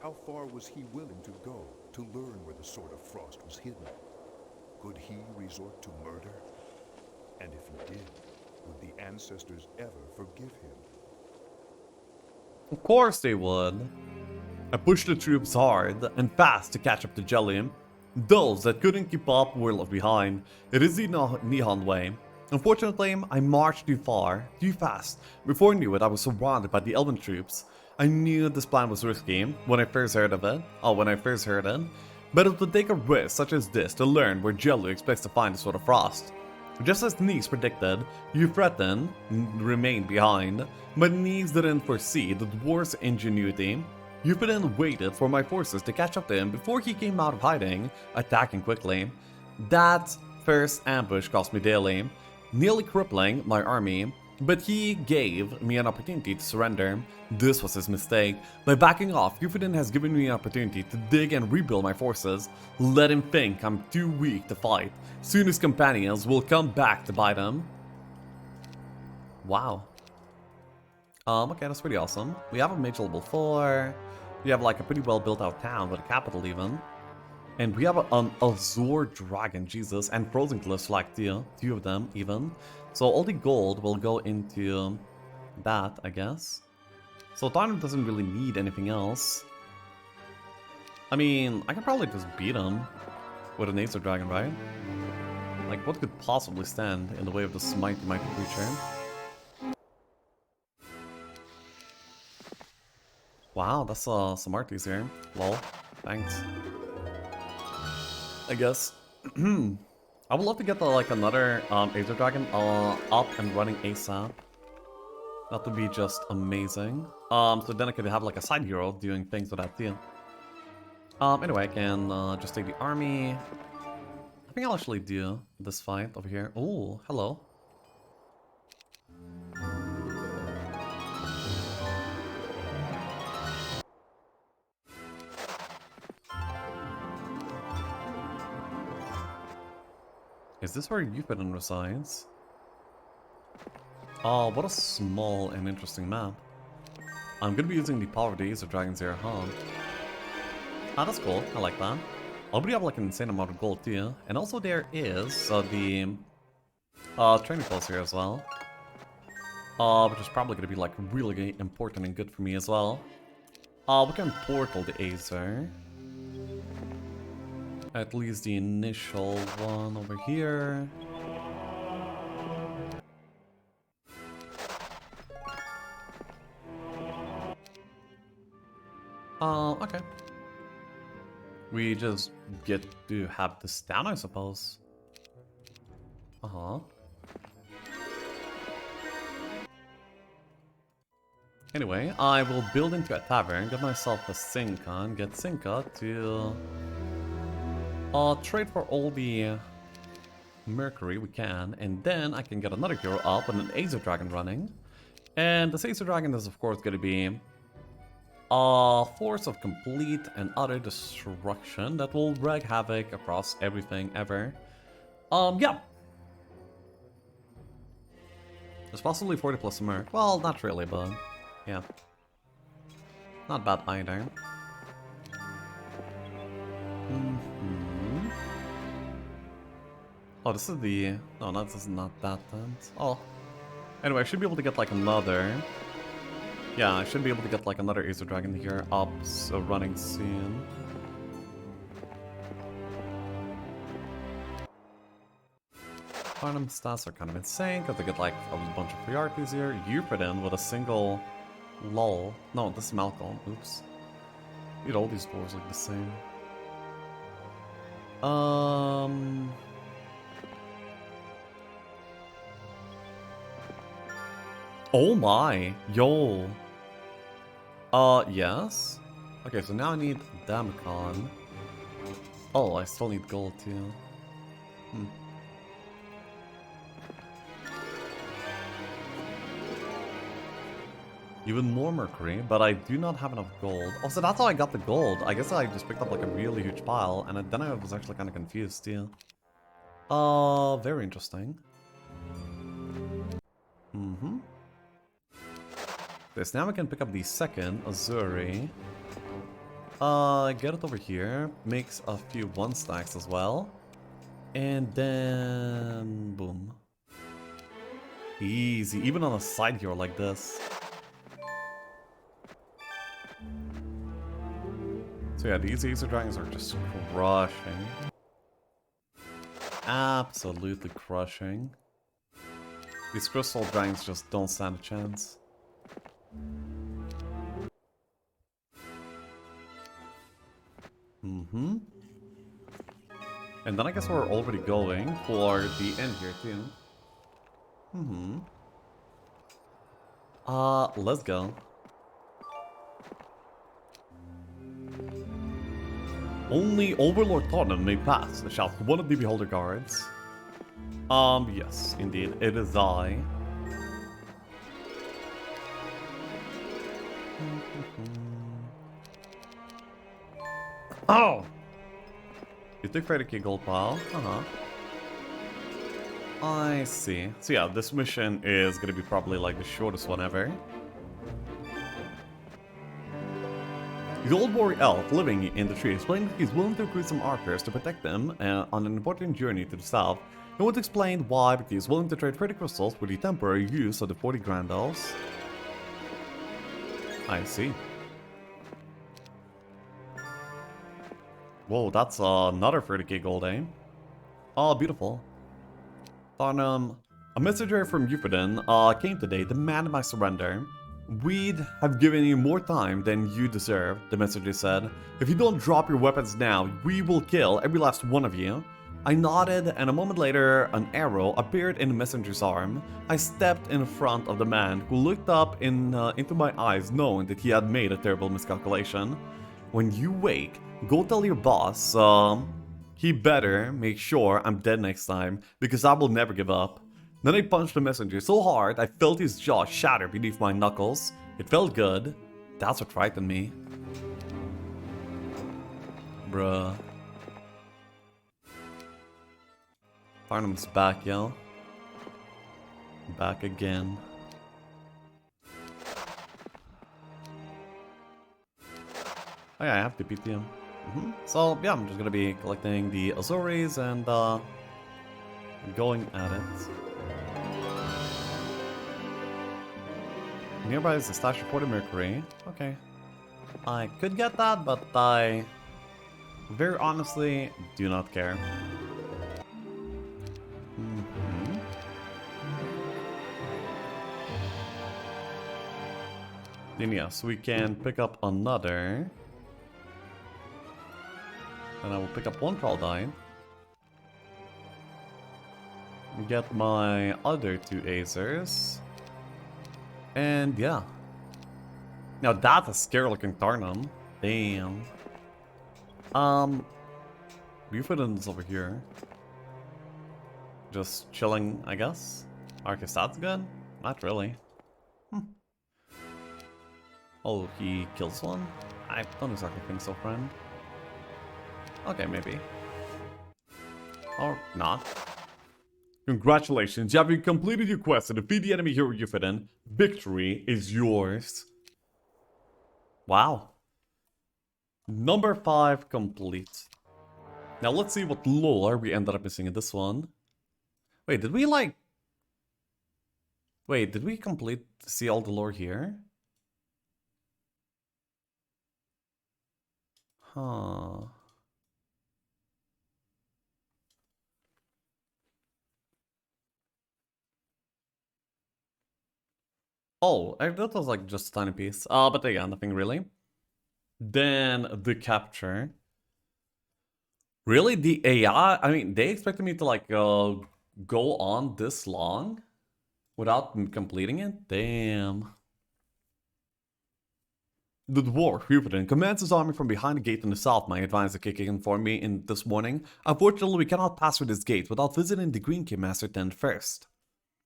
How far was he willing to go to learn where the Sword of Frost was hidden? Could he resort to murder? And if he did, would the ancestors ever forgive him? Of course they would. I pushed the troops hard and fast to catch up to Jellium. Those that couldn't keep up were left behind. It is the Nihon way. Unfortunately, I marched too far, too fast. Before I knew it, I was surrounded by the Elven troops. I knew this plan was risky when I first heard of it. But it would take a risk such as this to learn where Jellu expects to find the Sword of Frost. Just as Nice predicted, Euphreton remained behind, but Nice didn't foresee the dwarf's ingenuity. Euphreton waited for my forces to catch up to him before he came out of hiding, attacking quickly. That first ambush cost me daily, nearly crippling my army, but he gave me an opportunity to surrender. This was his mistake. By backing off, Euphreton has given me an opportunity to dig and rebuild my forces. Let him think I'm too weak to fight. Soon his companions will come back to bite him. Wow. Okay, that's pretty awesome. We have a mage level 4. We have like a pretty well built out town with a capital even. And we have an Azure Dragon, Jesus, and Frozen Cliffs like two of them even. So all the gold will go into that, I guess. So Tarnum doesn't really need anything else. I mean, I can probably just beat him with an Acer Dragon, right? Like, what could possibly stand in the way of this mighty creature? Wow, that's some arties here. Lol. Thanks. I guess. I would love to get like another Acer Dragon up and running ASAP. That would be just amazing. So then I could have like a side hero doing things with that too. Anyway, I can just take the army. I think I'll actually do this fight over here. Oh, hello. Is this where Euphedon resides? Oh, what a small and interesting map. I'm gonna be using the power of the Acer Dragons here, huh? Ah, that's cool. I like that. I'll be have like an insane amount of gold too. And also there is the training post here as well. Which is probably gonna be like really important and good for me as well. We can portal the Acer. At least the initial one over here. Okay. We just get to have this down, I suppose. Anyway, I will build into a tavern, get myself a Sinka, and get Sinka to trade for all the Mercury we can, and then I can get another hero up and an Acer Dragon running. And this Acer Dragon is of course going to be a force of complete and utter destruction that will wreak havoc across everything ever. Yeah. There's possibly 40 plus Merc. Well, not really, but yeah. Not bad either. Oh, this is the... No, no, this is not that tent. Oh. Anyway, I should be able to get like another... Yeah, I should be able to get like another Acer Dragon here up, so running soon. Farnham stats are kind of insane, because they get like a bunch of priorities here. Euphrodin with a single... Lol. No, this is Malcolm. Oops. Need all these dwarves look the same. Oh my! Yo! Yes? Okay, so now I need Damicon. Oh, I still need gold too. Hmm. Even more mercury, but I do not have enough gold. Oh, so that's how I got the gold. I guess I just picked up like a really huge pile, and then I was actually kind of confused too. Very interesting. Mm-hmm. Okay, so now we can pick up the second Azuri. Get it over here. Makes a few 1-stacks as well. And then... boom. Easy, even on a side hero like this. So yeah, these Acer Dragons are just crushing. Absolutely crushing. These Crystal Dragons just don't stand a chance. Mm-hmm. And then I guess we're already going for the end here too. Mm-hmm. Let's go. Only Overlord Tottenham may pass, shouts one of the Beholder guards. Yes, indeed, it is I. Oh! You took Freddy Key Gold Pile? I see. So yeah, this mission is gonna be probably like the shortest one ever. The old warrior elf living in the tree explained that he's willing to recruit some archers to protect them on an important journey to the south. He won't explain why, but he's willing to trade 30 crystals for the temporary use of the 40 Grand Elves. I see. Whoa, that's another 30k gold, eh? Oh, beautiful. Farnham, a messenger from Euphrodin came today, demanding my surrender. We'd have given you more time than you deserve, the messenger said. If you don't drop your weapons now, we will kill every last one of you. I nodded, and a moment later, an arrow appeared in the messenger's arm. I stepped in front of the man, who looked up into my eyes, knowing that he had made a terrible miscalculation. When you wake, go tell your boss, he better make sure I'm dead next time, because I will never give up. Then I punched the messenger so hard I felt his jaw shatter beneath my knuckles. It felt good. That's what frightened me. Bruh. Farnham's back, yo. Back again. Oh yeah, I have to beat him. So yeah, I'm just gonna be collecting the Azuris and going at it. Nearby is the stash of 40 mercury. Okay. I could get that, but I very honestly do not care. Then yes, we can pick up another. And I will pick up one Traldine. Get my other 2 Acers. And yeah. Now that's a scary looking Tarnum. Damn. Bufordin's over here. Just chilling, I guess. Arcus, good? Not really. Oh, he kills one? I don't exactly think so, friend. Okay, maybe. Or not. Congratulations, you have completed your quest to defeat the enemy hero Euphrodin. Victory is yours. Wow. Number 5 complete. Now let's see what lore we ended up missing in this one. Wait, did we like... Wait, did we see all the lore here? Huh. Oh, that was like just a tiny piece. But yeah, nothing really. Then the capture. Really, the AI? I mean, they expected me to like go on this long without completing it? Damn. The dwarf, Rupert, commands his army from behind the gate in the south, my advisor kicking informed me in this morning. Unfortunately, we cannot pass through this gate without visiting the Green Key Master tent first.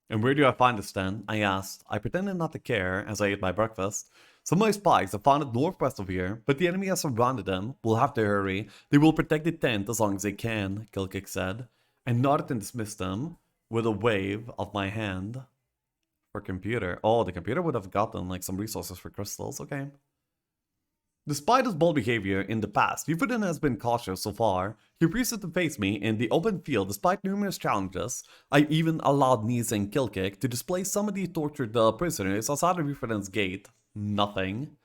And where do I find this tent? I asked. I pretended not to care as I ate my breakfast. Some of my spies have found it northwest of here, but the enemy has surrounded them. We'll have to hurry. They will protect the tent as long as they can, Kilkick said. I nodded and dismissed them with a wave of my hand. For computer. Oh, the computer would have gotten like some resources for crystals, okay. Despite his bold behavior in the past, Yufudin has been cautious so far. He refuses to face me in the open field despite numerous challenges. I even allowed Nies and Kilkick to display some of the tortured prisoners outside of Yufudin's gate. Nothing.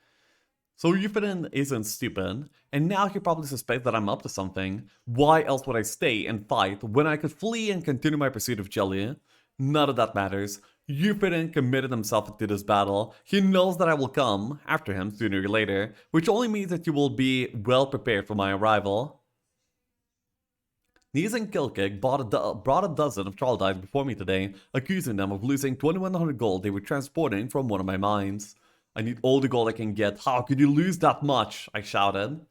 So Yufudin isn't stupid, and now he probably suspects that I'm up to something. Why else would I stay and fight when I could flee and continue my pursuit of Jelly? None of that matters. Yufudin committed himself to this battle. He knows that I will come after him sooner or later, which only means that you will be well prepared for my arrival. Nies and Kilkick brought a dozen of troglodytes before me today, accusing them of losing 2100 gold they were transporting from one of my mines. I need all the gold I can get. How could you lose that much? I shouted.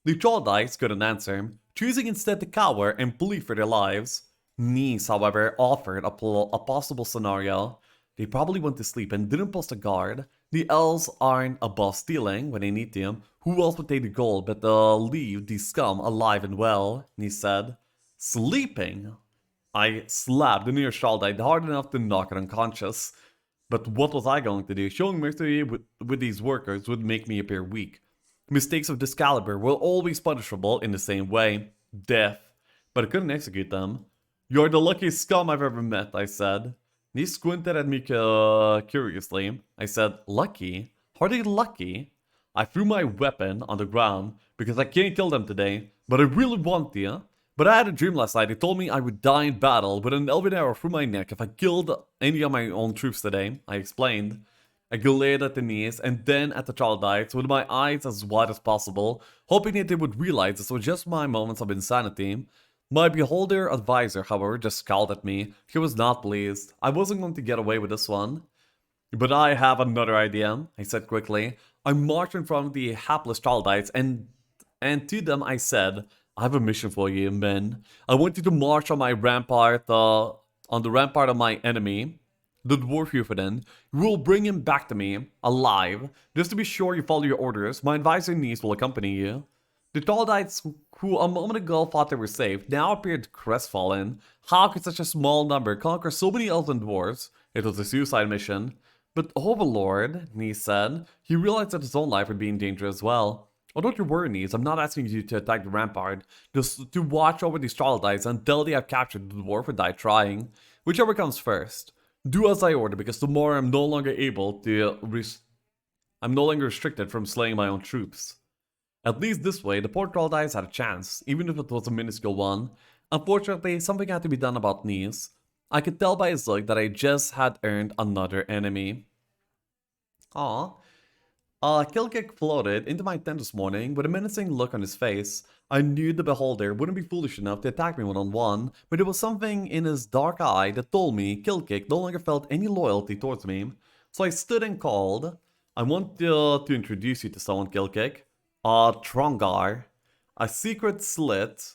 The troglodytes couldn't answer, choosing instead to cower and plead for their lives. Nies, however, offered a possible scenario. They probably went to sleep and didn't post a guard. The elves aren't above stealing when they need to. Who else would take the gold but leave the scum alive and well? Nies said. Sleeping? I slapped the nearest troglodyte hard enough to knock it unconscious. But what was I going to do? Showing mercy with these workers would make me appear weak. Mistakes of this caliber were always punishable in the same way. Death. But I couldn't execute them. You're the luckiest scum I've ever met, I said. He squinted at me curiously. I said, lucky? Hardly lucky? I threw my weapon on the ground because I can't kill them today, but I really want to. But I had a dream last night. It told me I would die in battle with an elven arrow through my neck if I killed any of my own troops today, I explained. I glared at the Nies and then at the troglodytes with my eyes as wide as possible, hoping that they would realize this was just my moments of insanity. My beholder advisor, however, just scowled at me. He was not pleased. I wasn't going to get away with this one. But I have another idea, I said quickly. I marched in front of the hapless troglodytes and to them I said, I have a mission for you, men. I want you to march on my rampart, on the rampart of my enemy, the dwarf Yufudin. You will bring him back to me, alive. Just to be sure you follow your orders, my advisor Nies will accompany you. The troglodytes, who a moment ago thought they were safe, now appeared crestfallen. How could such a small number conquer so many elves and dwarves? It was a suicide mission. But Overlord, Nies said, he realized that his own life would be in danger as well. Oh, don't you worry, Nies, I'm not asking you to attack the rampart, just to watch over these troglodytes until they have captured the dwarf or die trying. Whichever comes first. Do as I order, because tomorrow I'm no longer restricted from slaying my own troops. At least this way, the poor troglodytes had a chance, even if it was a minuscule one. Unfortunately, something had to be done about Nies. I could tell by his look that I just had earned another enemy. Aww. Kilkick floated into my tent this morning with a menacing look on his face. I knew the beholder wouldn't be foolish enough to attack me one-on-one, but there was something in his dark eye that told me Kilkick no longer felt any loyalty towards me. So I stood and called, I want to introduce you to someone, Kilkick. Trongar. A secret slit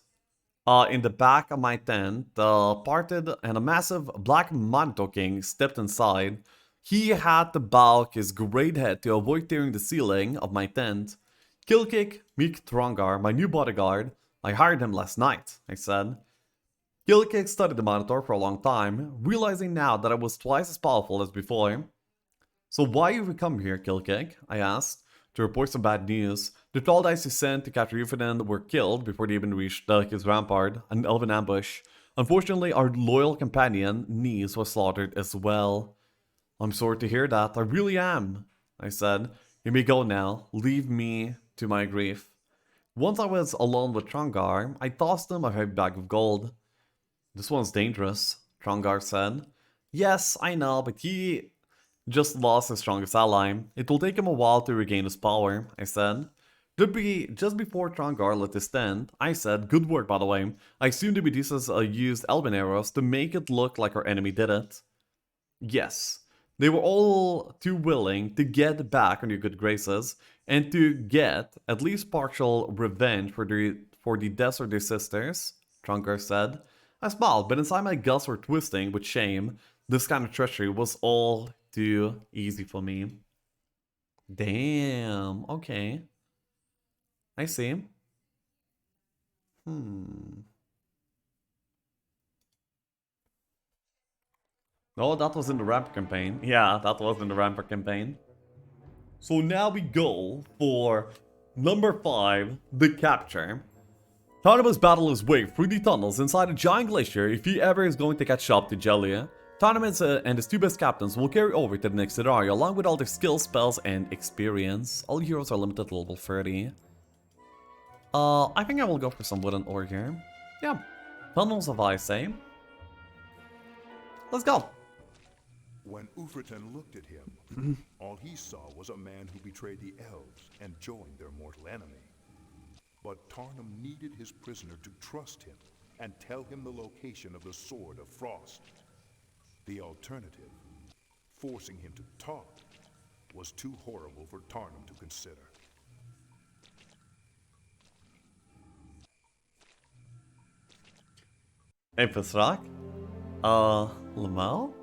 in the back of my tent parted and a massive black Manto King stepped inside. He had to bow his great head to avoid tearing the ceiling of my tent. Kilkick, meet Trongar, my new bodyguard. I hired him last night, I said. Kilkick studied the Monitor for a long time, realizing now that I was twice as powerful as before. So why have you come here, Kilkick? I asked. To report some bad news. The troglodytes he sent to capture Yufudin were killed before they even reached his rampart, an elven ambush. Unfortunately, our loyal companion, Nice, was slaughtered as well. I'm sorry to hear that, I really am, I said. You may go now, leave me to my grief. Once I was alone with Trangar, I tossed him a heavy bag of gold. This one's dangerous, Trangar said. Yes, I know, but he just lost his strongest ally. It will take him a while to regain his power, I said. Just before Trangar lit his stand, I said, good work by the way. I assume the Medusas used Elven arrows to make it look like our enemy did it. Yes, they were all too willing to get back on your good graces and to get at least partial revenge for the deaths of their sisters, Trangar said. I smiled, but inside my guts were twisting with shame. This kind of treachery was all too easy for me. Damn, okay. I see. Oh, that was in the Rampart campaign. Yeah, that was in the Rampart campaign. So now we go for number 5, the capture. Tarnimus battle his way through the tunnels inside a giant glacier if he ever is going to catch up to Jellia. Tarnimus and his 2 best captains will carry over to the next scenario along with all their skills, spells, and experience. All heroes are limited to level 30. I think I will go for some wooden ore here. Yeah, tunnels of ice, eh? Let's go! When Ufritan looked at him, all he saw was a man who betrayed the elves and joined their mortal enemy. But Tarnum needed his prisoner to trust him and tell him the location of the Sword of Frost. The alternative, forcing him to talk, was too horrible for Tarnum to consider. Infosrak? Lamel?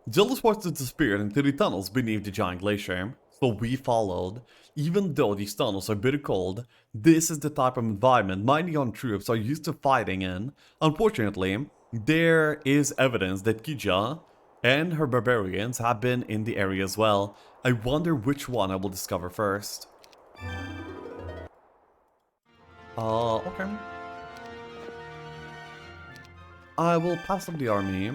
Jealous forces disappeared into the tunnels beneath the giant glacier, so we followed. Even though these tunnels are bitter cold, this is the type of environment my Neon troops are used to fighting in. Unfortunately, there is evidence that Kija and her barbarians have been in the area as well. I wonder which one I will discover first. Okay. I will pass up the army.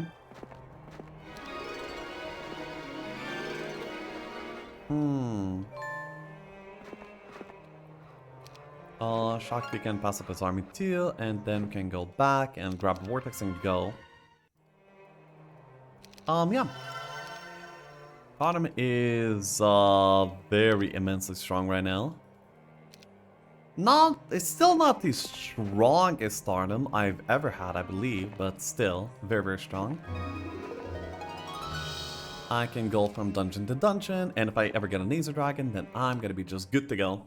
Shakti can pass up his army too, and then we can go back and grab the vortex and go. Yeah. Bottom is very immensely strong right now. It's still not the strongest stardom I've ever had, I believe, but still very, very strong. I can go from dungeon to dungeon, and if I ever get a Laser Dragon, then I'm gonna be just good to go.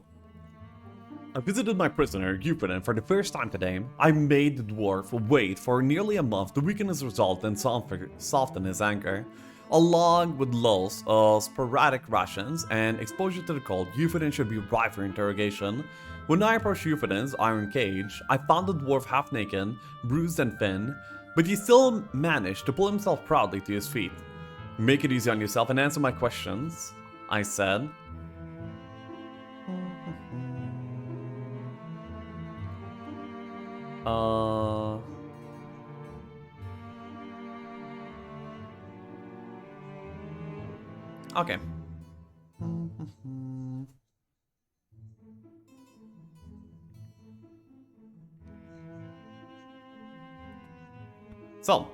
I visited my prisoner, Euphraten, for the first time today. I made the dwarf wait for nearly a month to weaken his resolve and soften his anger. Along with loss of sporadic rations and exposure to the cold, Euphraten should be ripe for interrogation. When I approached Euphraten's iron cage, I found the dwarf half naked, bruised and thin, but he still managed to pull himself proudly to his feet. Make it easy on yourself and answer my questions, I said. Okay. So,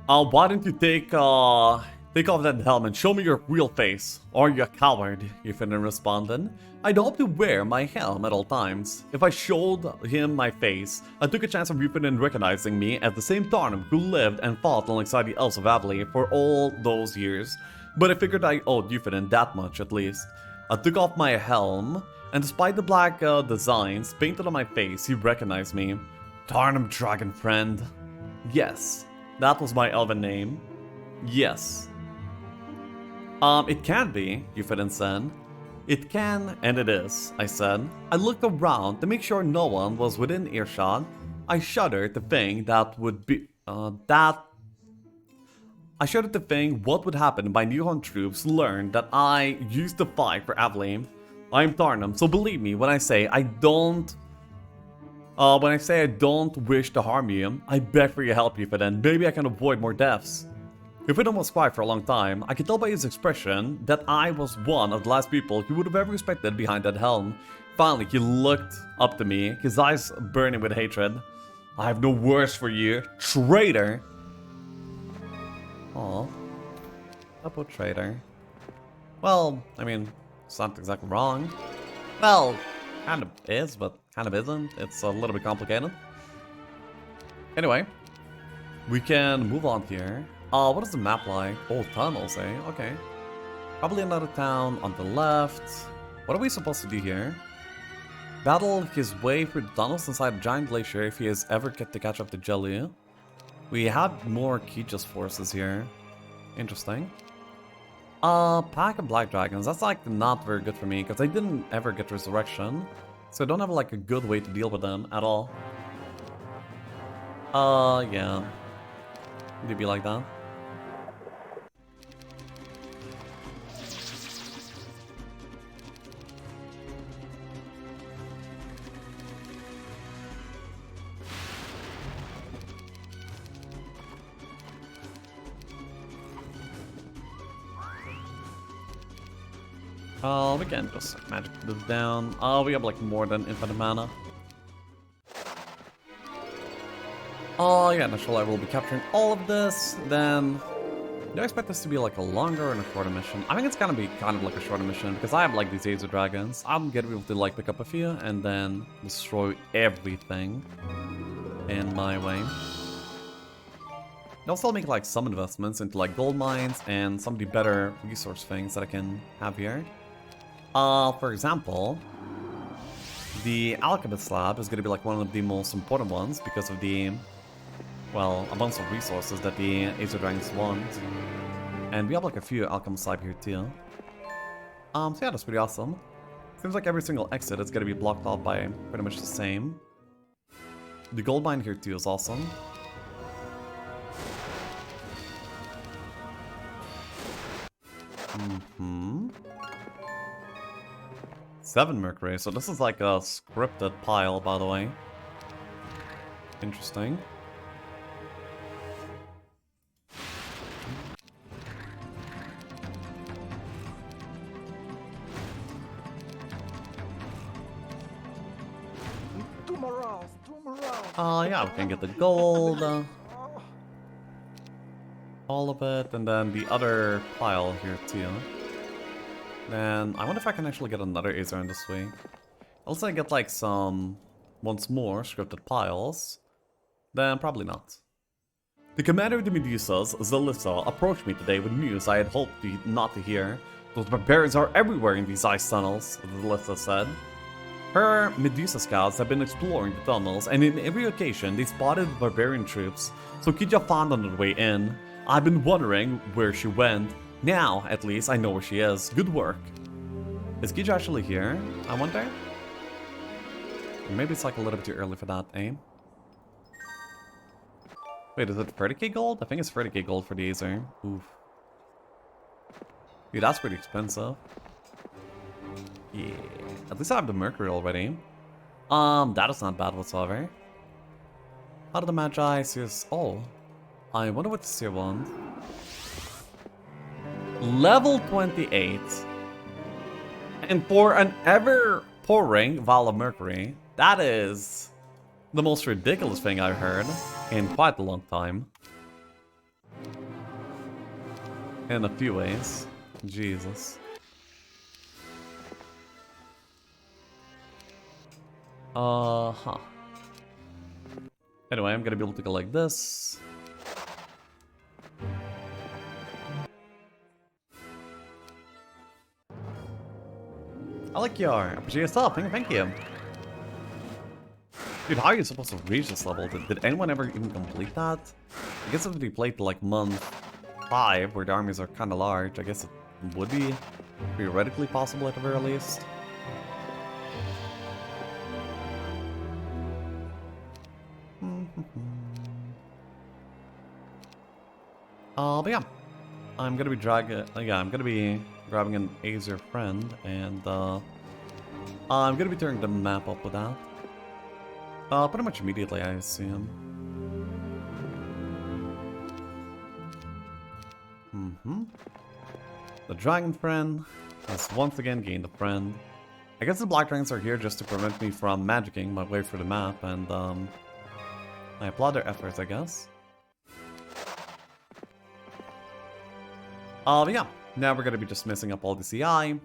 why don't you take off that helmet and show me your real face? Are you a coward? Euphraten responded. I'd hope to wear my helm at all times. If I showed him my face, I took a chance of Euphraten recognizing me as the same Tarnum who lived and fought alongside the elves of Avali for all those years. But I figured I owed Euphraten that much at least. I took off my helm, and despite the black designs painted on my face, he recognized me. Tarnum Dragon Friend. Yes, that was my elven name. Yes. It can be, Euphraten said. It can, and it is, I said. I looked around to make sure no one was within earshot. I shuddered to think that would be, I shuddered to think what would happen if my Newhorn troops learned that I used to fight for Avali. I'm Tarnum, so believe me when I say I don't When I say I don't wish to harm you, I beg for your help, Ifiden. Maybe I can avoid more deaths. Ifiden was quiet for a long time. I could tell by his expression that I was one of the last people he would have ever respected behind that helm. Finally, he looked up to me, his eyes burning with hatred. I have no words for you, traitor! Aw. Double traitor. Well, I mean, it's not exactly wrong. Well, kind of is, but kind of isn't. It's a little bit complicated. Anyway, we can move on here. What is the map like? Oh, tunnels, eh? Okay. Probably another town on the left. What are we supposed to do here? Battle his way through the tunnels inside a giant glacier if he is ever get to catch up to Jelly. We have more Kija's forces here. Interesting. Pack of black dragons. That's like not very good for me because I didn't ever get resurrection. So I don't have like a good way to deal with them at all. Yeah. Would it be like that? We can just magic this down. We have like more than infinite mana. Oh yeah, naturally I will be capturing all of this. Then, do I expect this to be like a longer and a shorter mission? I think it's gonna be kind of like a shorter mission because I have like these Aether Dragons. I'm gonna be able to like pick up a few and then destroy everything in my way. I'll still make like some investments into like gold mines and some of the better resource things that I can have here. For example, the Alchemist Lab is going to be like one of the most important ones because of the, well, abundance of resources that the Aether Dragons want. And we have like a few Alchemist Lab here too. So yeah, that's pretty awesome. Seems like every single exit is going to be blocked off by pretty much the same. The gold mine here too is awesome. Mm-hmm. 7 Mercury, so this is like a scripted pile, by the way. Interesting. Yeah, we can get the gold. All of it, and then the other pile here too. Then, I wonder if I can actually get another Aether in this way. Also, I get like some, once more, scripted piles. Then, probably not. The commander of the Medusas, Zalissa, approached me today with news I had hoped not to hear. Those barbarians are everywhere in these ice tunnels, Zalissa said. Her Medusa scouts have been exploring the tunnels, and in every occasion they spotted barbarian troops, so Kija found on her way in. I've been wondering where she went. Now, at least, I know where she is. Good work. Is Kija actually here? I wonder? Maybe it's like a little bit too early for that, eh? Wait, is it 30k gold? I think it's 30k gold for the Aether. Oof. Dude, that's pretty expensive. Yeah. At least I have the Mercury already. That is not bad whatsoever. How did the Magi see us? Oh. I wonder what this here wants. Level 28. And for an ever pouring Vial of Mercury, that is the most ridiculous thing I've heard in quite a long time. In a few ways. Jesus. Anyway, I'm gonna be able to go like this. I like your appreciate your stuff. Thank you. Dude, how are you supposed to reach this level? Did anyone ever even complete that? I guess if we played like month 5, where the armies are kind of large, I guess it would be theoretically possible at the very least. But yeah, I'm gonna be grabbing an Aether friend, and I'm gonna be turning the map up with that. Pretty much immediately, I assume. The dragon friend has once again gained a friend. I guess the black dragons are here just to prevent me from magicking my way through the map, and I applaud their efforts, I guess. But yeah, now we're gonna be just messing up all the CI.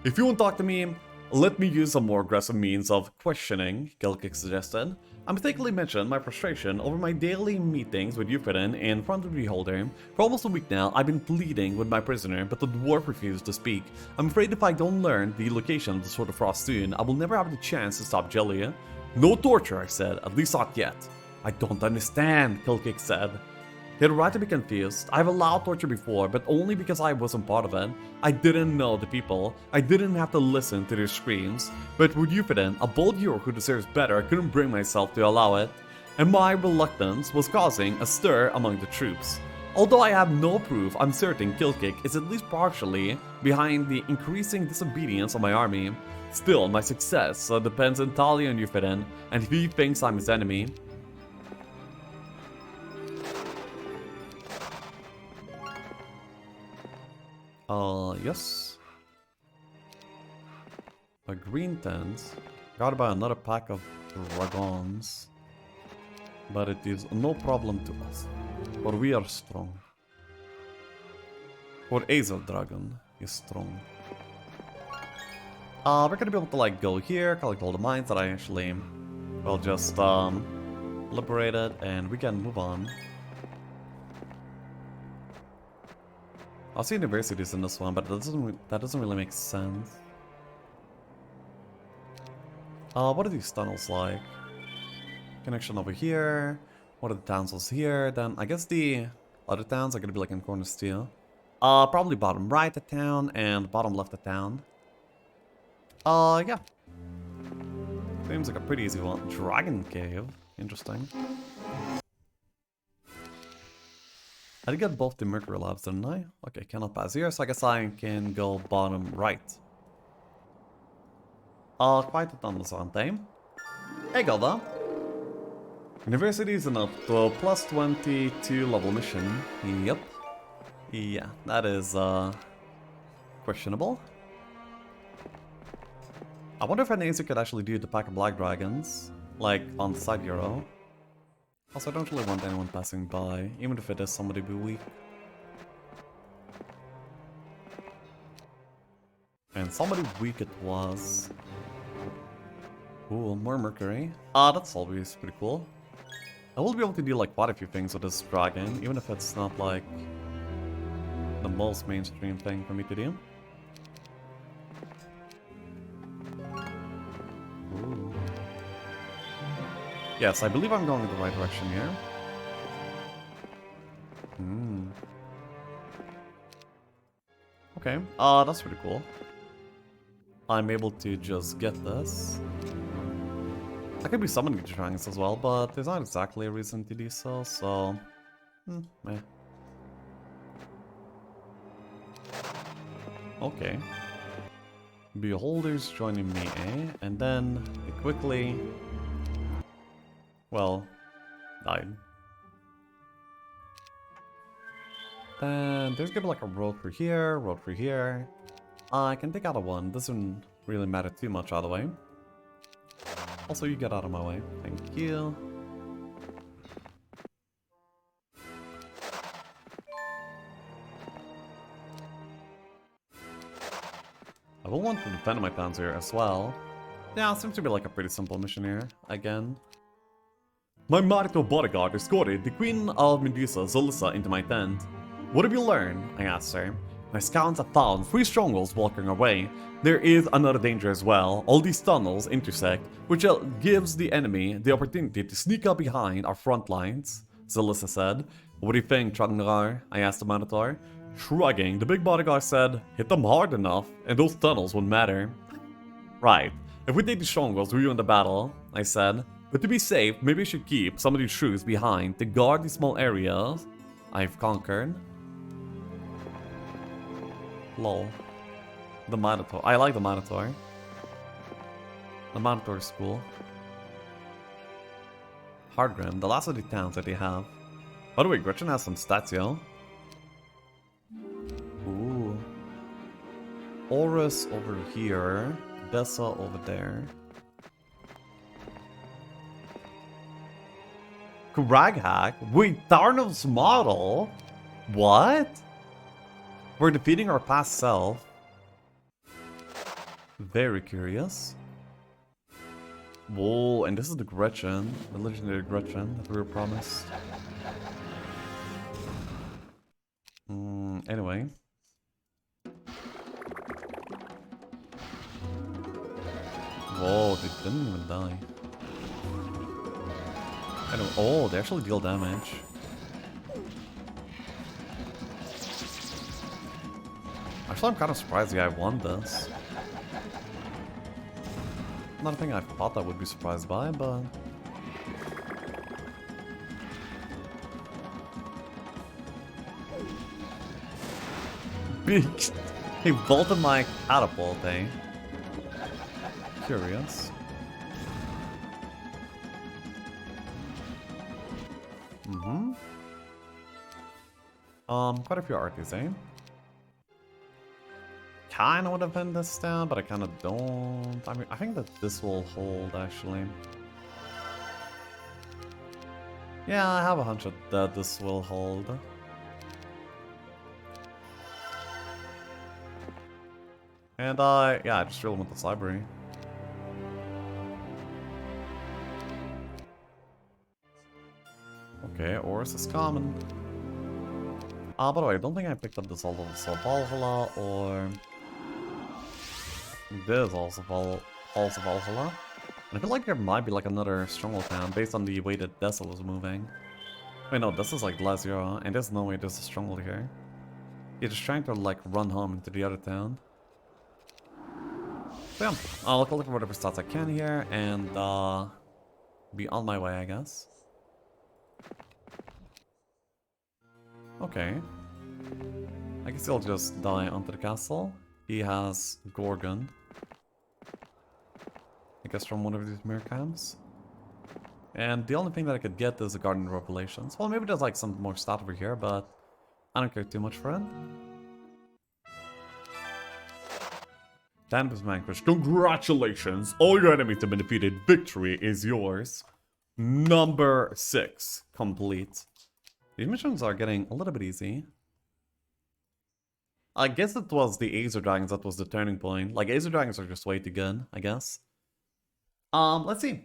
If you won't talk to me, let me use a more aggressive means of questioning, Gilkik suggested. I mistakenly mentioned my frustration over my daily meetings with Euphedin in front of the Beholder. For almost a week now, I've been pleading with my prisoner, but the dwarf refused to speak. I'm afraid if I don't learn the location of the Sword of Frost soon, I will never have the chance to stop Jellia. No torture, I said, at least not yet. I don't understand, Gilkik said. He had a right to be confused. I've allowed torture before, but only because I wasn't part of it. I didn't know the people. I didn't have to listen to their screams. But with Euphedin, a bold hero who deserves better, I couldn't bring myself to allow it. And my reluctance was causing a stir among the troops. Although I have no proof, I'm certain Gilkik is at least partially behind the increasing disobedience of my army. Still, my success depends entirely on Euphedin, and if he thinks I'm his enemy, yes. A green tent. Guarded by another pack of dragons. But it is no problem to us. For we are strong. For Azel Dragon is strong. We're gonna be able to like go here, collect all the mines that I actually well just liberated, and we can move on. I'll see universities in this one, but that doesn't really make sense. What are these tunnels like? Connection over here. What are the towns here? Then I guess the other towns are gonna be like in corner steel. Probably bottom right of town and bottom left of town. Yeah. Seems like a pretty easy one. Dragon Cave. Interesting. I did get both the Mercury Labs, didn't I? Okay, cannot pass here, so I guess I can go bottom right. Quite a tunnels, aren't they? Hey, Golda. University is enough to a plus 22 level mission. Yep. Yeah, that is, questionable. I wonder if an Acer could actually do the pack of black dragons, like on the side hero. Also, I don't really want anyone passing by, even if it is somebody be weak. And somebody weak it was. Ooh, more mercury. That's always pretty cool. I will be able to do like quite a few things with this dragon, even if it's not like the most mainstream thing for me to do. Ooh. Yes, I believe I'm going in the right direction here. Okay, that's pretty cool. I'm able to just get this. I could be summoning the dragons as well, but there's not exactly a reason to do so, meh. Okay. Beholders joining me, eh? And then they quickly... well, died. Then there's gonna be like a road through here, road through here. I can take out a one, doesn't really matter too much either way. Also, you get out of my way, thank you. I will want to defend my towns here as well. Yeah, it seems to be like a pretty simple mission here, again. My marital bodyguard escorted the Queen of Medusa, Zolissa, into my tent. What have you learned? I asked her. My scouts have found 3 strongholds walking our way. There is another danger as well. All these tunnels intersect, which gives the enemy the opportunity to sneak up behind our front lines, Zolissa said. What do you think, Tragnar? I asked the Minotaur. Shrugging, the big bodyguard said, hit them hard enough, and those tunnels won't matter. Right. If we take the strongholds, we win the battle, I said. But to be safe, maybe we should keep some of these troops behind to guard the small areas I've conquered. Lol. The Minotaur. I like the Minotaur. The Minotaur is cool. Hardgrim, the last of the towns that they have. By the way, Gretchen has some stats, yo. Ooh. Horus over here. Dessa over there. Kraghack? Wait, Tharnov's model? What? We're defeating our past self. Very curious. Whoa, and this is the Gretchen. The legendary Gretchen that we were promised. Anyway. Whoa, they didn't even die. Anyway, oh, they actually deal damage. Actually, I'm kind of surprised the guy won this. Not a thing I thought I would be surprised by, but... Big... He bolted my catapult, eh? Curious. Quite a few arties, eh? Kinda would have been this down, but I kinda don't. I mean, I think that this will hold, actually. Yeah, I have a hunch that this will hold. And, yeah, I just really want this library. Okay, Horus is common. By the way, I don't think I picked up this also Valhalla, or... This also Valhalla. And I feel like there might be like another stronghold town based on the way that Dessa was moving. Wait, no, this is like Lazio, and there's no way there's a stronghold here. You're just trying to like run home into the other town. So yeah, I'll collect whatever stats I can here, and be on my way, I guess. Okay. I guess he'll just die onto the castle. He has Gorgon. I guess from one of these mirror camps. And the only thing that I could get is a Garden of Revelations. Well, maybe there's like some more stat over here, but I don't care too much for it. Tempest vanquished. Congratulations! All your enemies have been defeated. Victory is yours. Number 6 complete. These missions are getting a little bit easy. I guess it was the Azer Dragons that was the turning point. Like, Azer Dragons are just way too good, I guess. Let's see.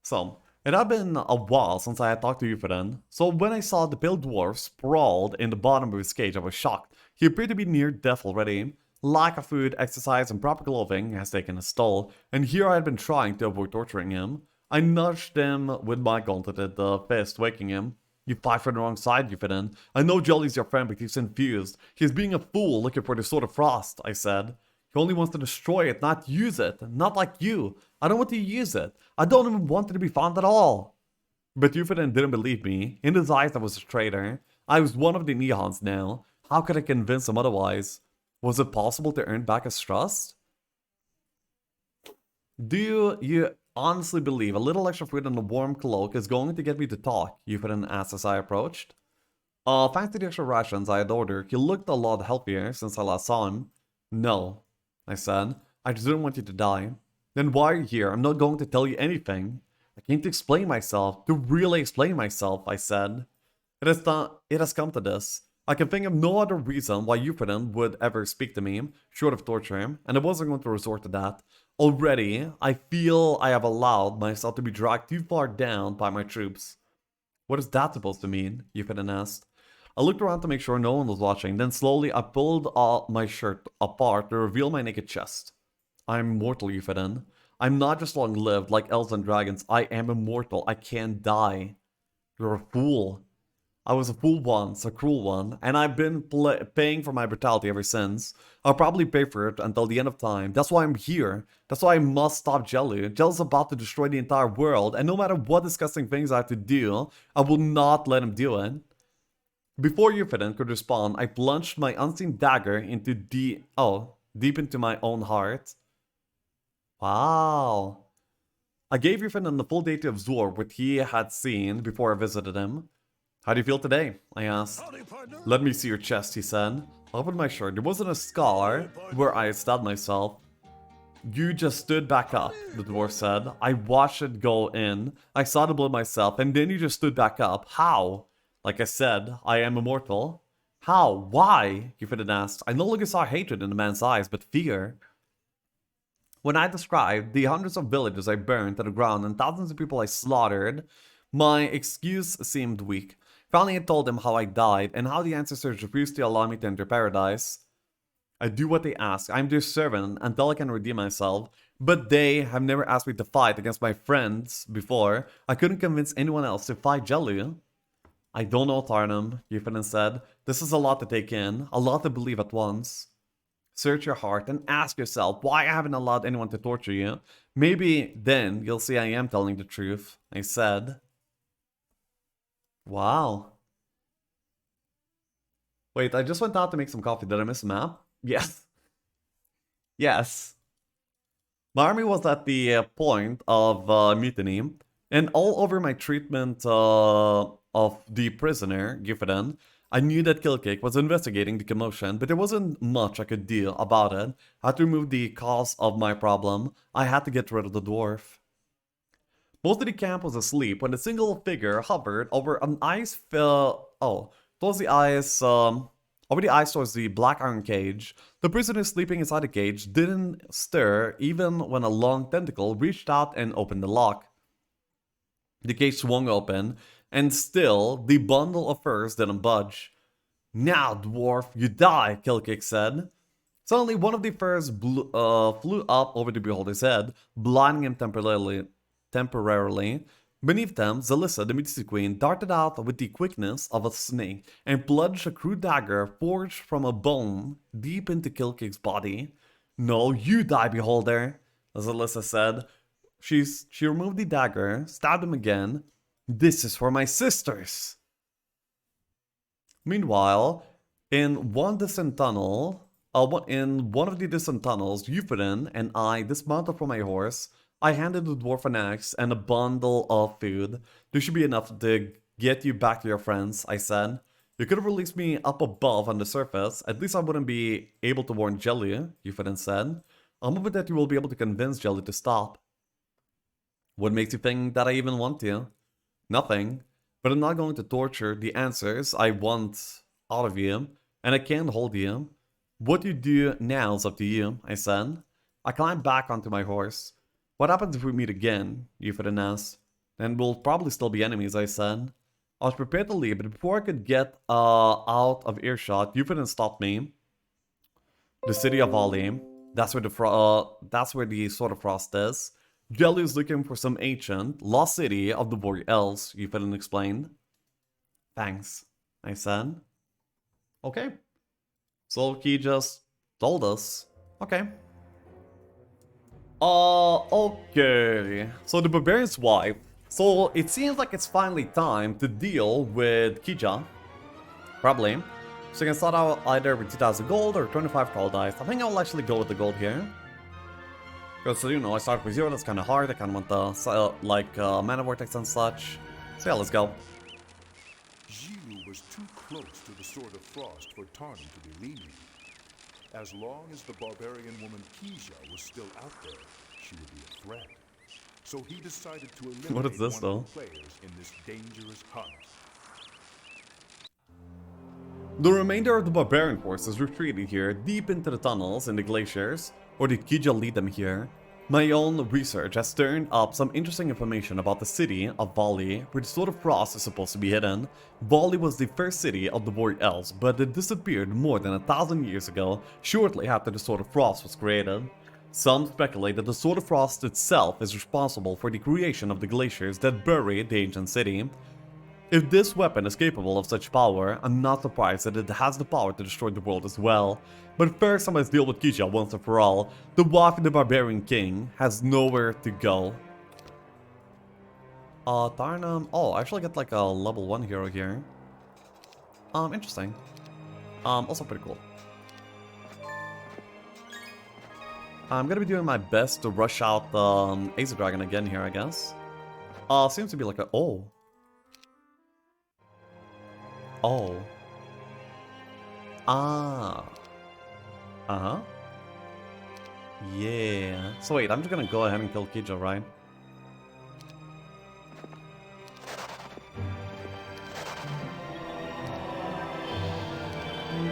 So, it had been a while since I had talked to Euphoden, so when I saw the pale dwarf sprawled in the bottom of his cage, I was shocked. He appeared to be near death already. Lack of food, exercise, and proper clothing has taken his toll, and here I had been trying to avoid torturing him. I nudged him with my gauntleted fist, waking him. You fight for the wrong side, Euphoden. I know Jolly's your friend, but he's confused. He's being a fool looking for the Sword of Frost, I said. He only wants to destroy it, not use it. Not like you. I don't want to use it. I don't even want it to be found at all. But Euphoden didn't believe me. In his eyes, I was a traitor. I was one of the Neons now. How could I convince him otherwise? Was it possible to earn back his trust? Do you honestly believe a little extra food and a warm cloak is going to get me to talk? Euphoden asked as I approached. Thanks to the extra rations I had ordered, he looked a lot healthier since I last saw him. No, I said. I just didn't want you to die. Then why are you here? I'm not going to tell you anything. I came to explain myself. To really explain myself, I said. It has come to this. I can think of no other reason why Euphoden would ever speak to me, short of torture him, and I wasn't going to resort to that. Already, I feel I have allowed myself to be dragged too far down by my troops. What is that supposed to mean? Euphoden asked. I looked around to make sure no one was watching, then slowly I pulled my shirt apart to reveal my naked chest. I'm mortal, Euphoden. I'm not just long-lived like elves and dragons. I am immortal. I can't die. You're a fool. I was a fool once, a cruel one, and I've been paying for my brutality ever since. I'll probably pay for it until the end of time. That's why I'm here. That's why I must stop Jelly. Jelly's about to destroy the entire world, and no matter what disgusting things I have to do, I will not let him do it. Before Euphedin could respond, I plunged my unseen dagger into deep into my own heart. Wow. I gave Euphedin the full day to absorb what he had seen before I visited him. How do you feel today? I asked. Let me see your chest, he said. I opened my shirt. There wasn't a scar where I had stabbed myself. You just stood back up, the dwarf said. I watched it go in. I saw the blood myself, and then you just stood back up. How? Like I said, I am immortal. How? Why? Euphedin asked. I no longer saw hatred in the man's eyes, but fear. When I described the hundreds of villages I burned to the ground and thousands of people I slaughtered, my excuse seemed weak. Finally, I told him how I died and how the ancestors refused to allow me to enter paradise. I do what they ask. I'm their servant until I can redeem myself. But they have never asked me to fight against my friends before. I couldn't convince anyone else to fight Jelly. I don't know, Tarnum, Euphedin said. This is a lot to take in, a lot to believe at once. Search your heart and ask yourself why I haven't allowed anyone to torture you. Maybe then you'll see I am telling the truth, I said. Wow. Wait, I just went out to make some coffee. Did I miss a map? Yes. Yes. My army was at the point of mutiny, and all over my treatment of the prisoner, Gifforden, I knew that Killcake was investigating the commotion, but there wasn't much I could do about it. I had to remove the cause of my problem. I had to get rid of the dwarf. Most of the camp was asleep when a single figure hovered over an ice towards the ice, over the ice towards the black iron cage. The prisoner sleeping inside the cage didn't stir even when a long tentacle reached out and opened the lock. The cage swung open, and still the bundle of furs didn't budge. Now, dwarf, you die, Killcake said. Suddenly, one of the furs flew up over the beholder's head, blinding him temporarily. Beneath them, Zelissa, the Medici Queen, darted out with the quickness of a snake and plunged a crude dagger forged from a bone deep into Killcake's body. No, you die, beholder, Zelissa said. She removed the dagger, stabbed him again. This is for my sisters. Meanwhile, in one distant tunnel, in one of the distant tunnels, Euphedin and I dismounted from my horse. I handed the dwarf an axe and a bundle of food. There should be enough to get you back to your friends, I said. You could have released me up above on the surface. At least I wouldn't be able to warn Jelly, Euphedin said. I'm hoping that you will be able to convince Jelly to stop. What makes you think that I even want to? Nothing. But I'm not going to torture the answers I want out of you, and I can't hold you. What you do now is up to you, I said. I climbed back onto my horse. What happens if we meet again? Euphedin asked. Then we'll probably still be enemies, I said. I was prepared to leave, but before I could get out of earshot, Euphedin stopped me. The city of Vali. That's where the Sword of Frost is. Jelly is looking for some ancient, lost city of the warrior elves, Euphedin explained. Thanks, I said. Okay. So he just told us. Okay. Okay. So the barbarian's wife. So it seems like it's finally time to deal with Kija. Probably. So you can start out either with 2000 gold or 25 troll dice. I think I'll actually go with the gold here. Because, you know, I start with 0, that's kind of hard. I kind of want the, mana vortex and such. So yeah, let's go. Jilu was too close to the Sword of Frost for Tarn to be leaning. As long as the barbarian woman Kija was still out there, she would be a threat. So he decided to eliminate What is this, one though? of the players in this dangerous hunt. The remainder of the barbarian forces retreated here, deep into the tunnels in the glaciers. Or did Kija lead them here? My own research has turned up some interesting information about the city of Vali, where the Sword of Frost is supposed to be hidden. Vali was the first city of the warrior elves, but it disappeared more than 1,000 years ago, shortly after the Sword of Frost was created. Some speculate that the Sword of Frost itself is responsible for the creation of the glaciers that buried the ancient city. If this weapon is capable of such power, I'm not surprised that it has the power to destroy the world as well. But first I must deal with Kija once and for all. The wife of the barbarian king has nowhere to go. Tarnum. Oh, I actually get like a level 1 hero here. Interesting. Also pretty cool. I'm gonna be doing my best to rush out the Ace Dragon again here, I guess. Seems to be like a... Oh. Oh. Ah. Uh-huh. Yeah. So wait, I'm just gonna go ahead and kill Kijo, right?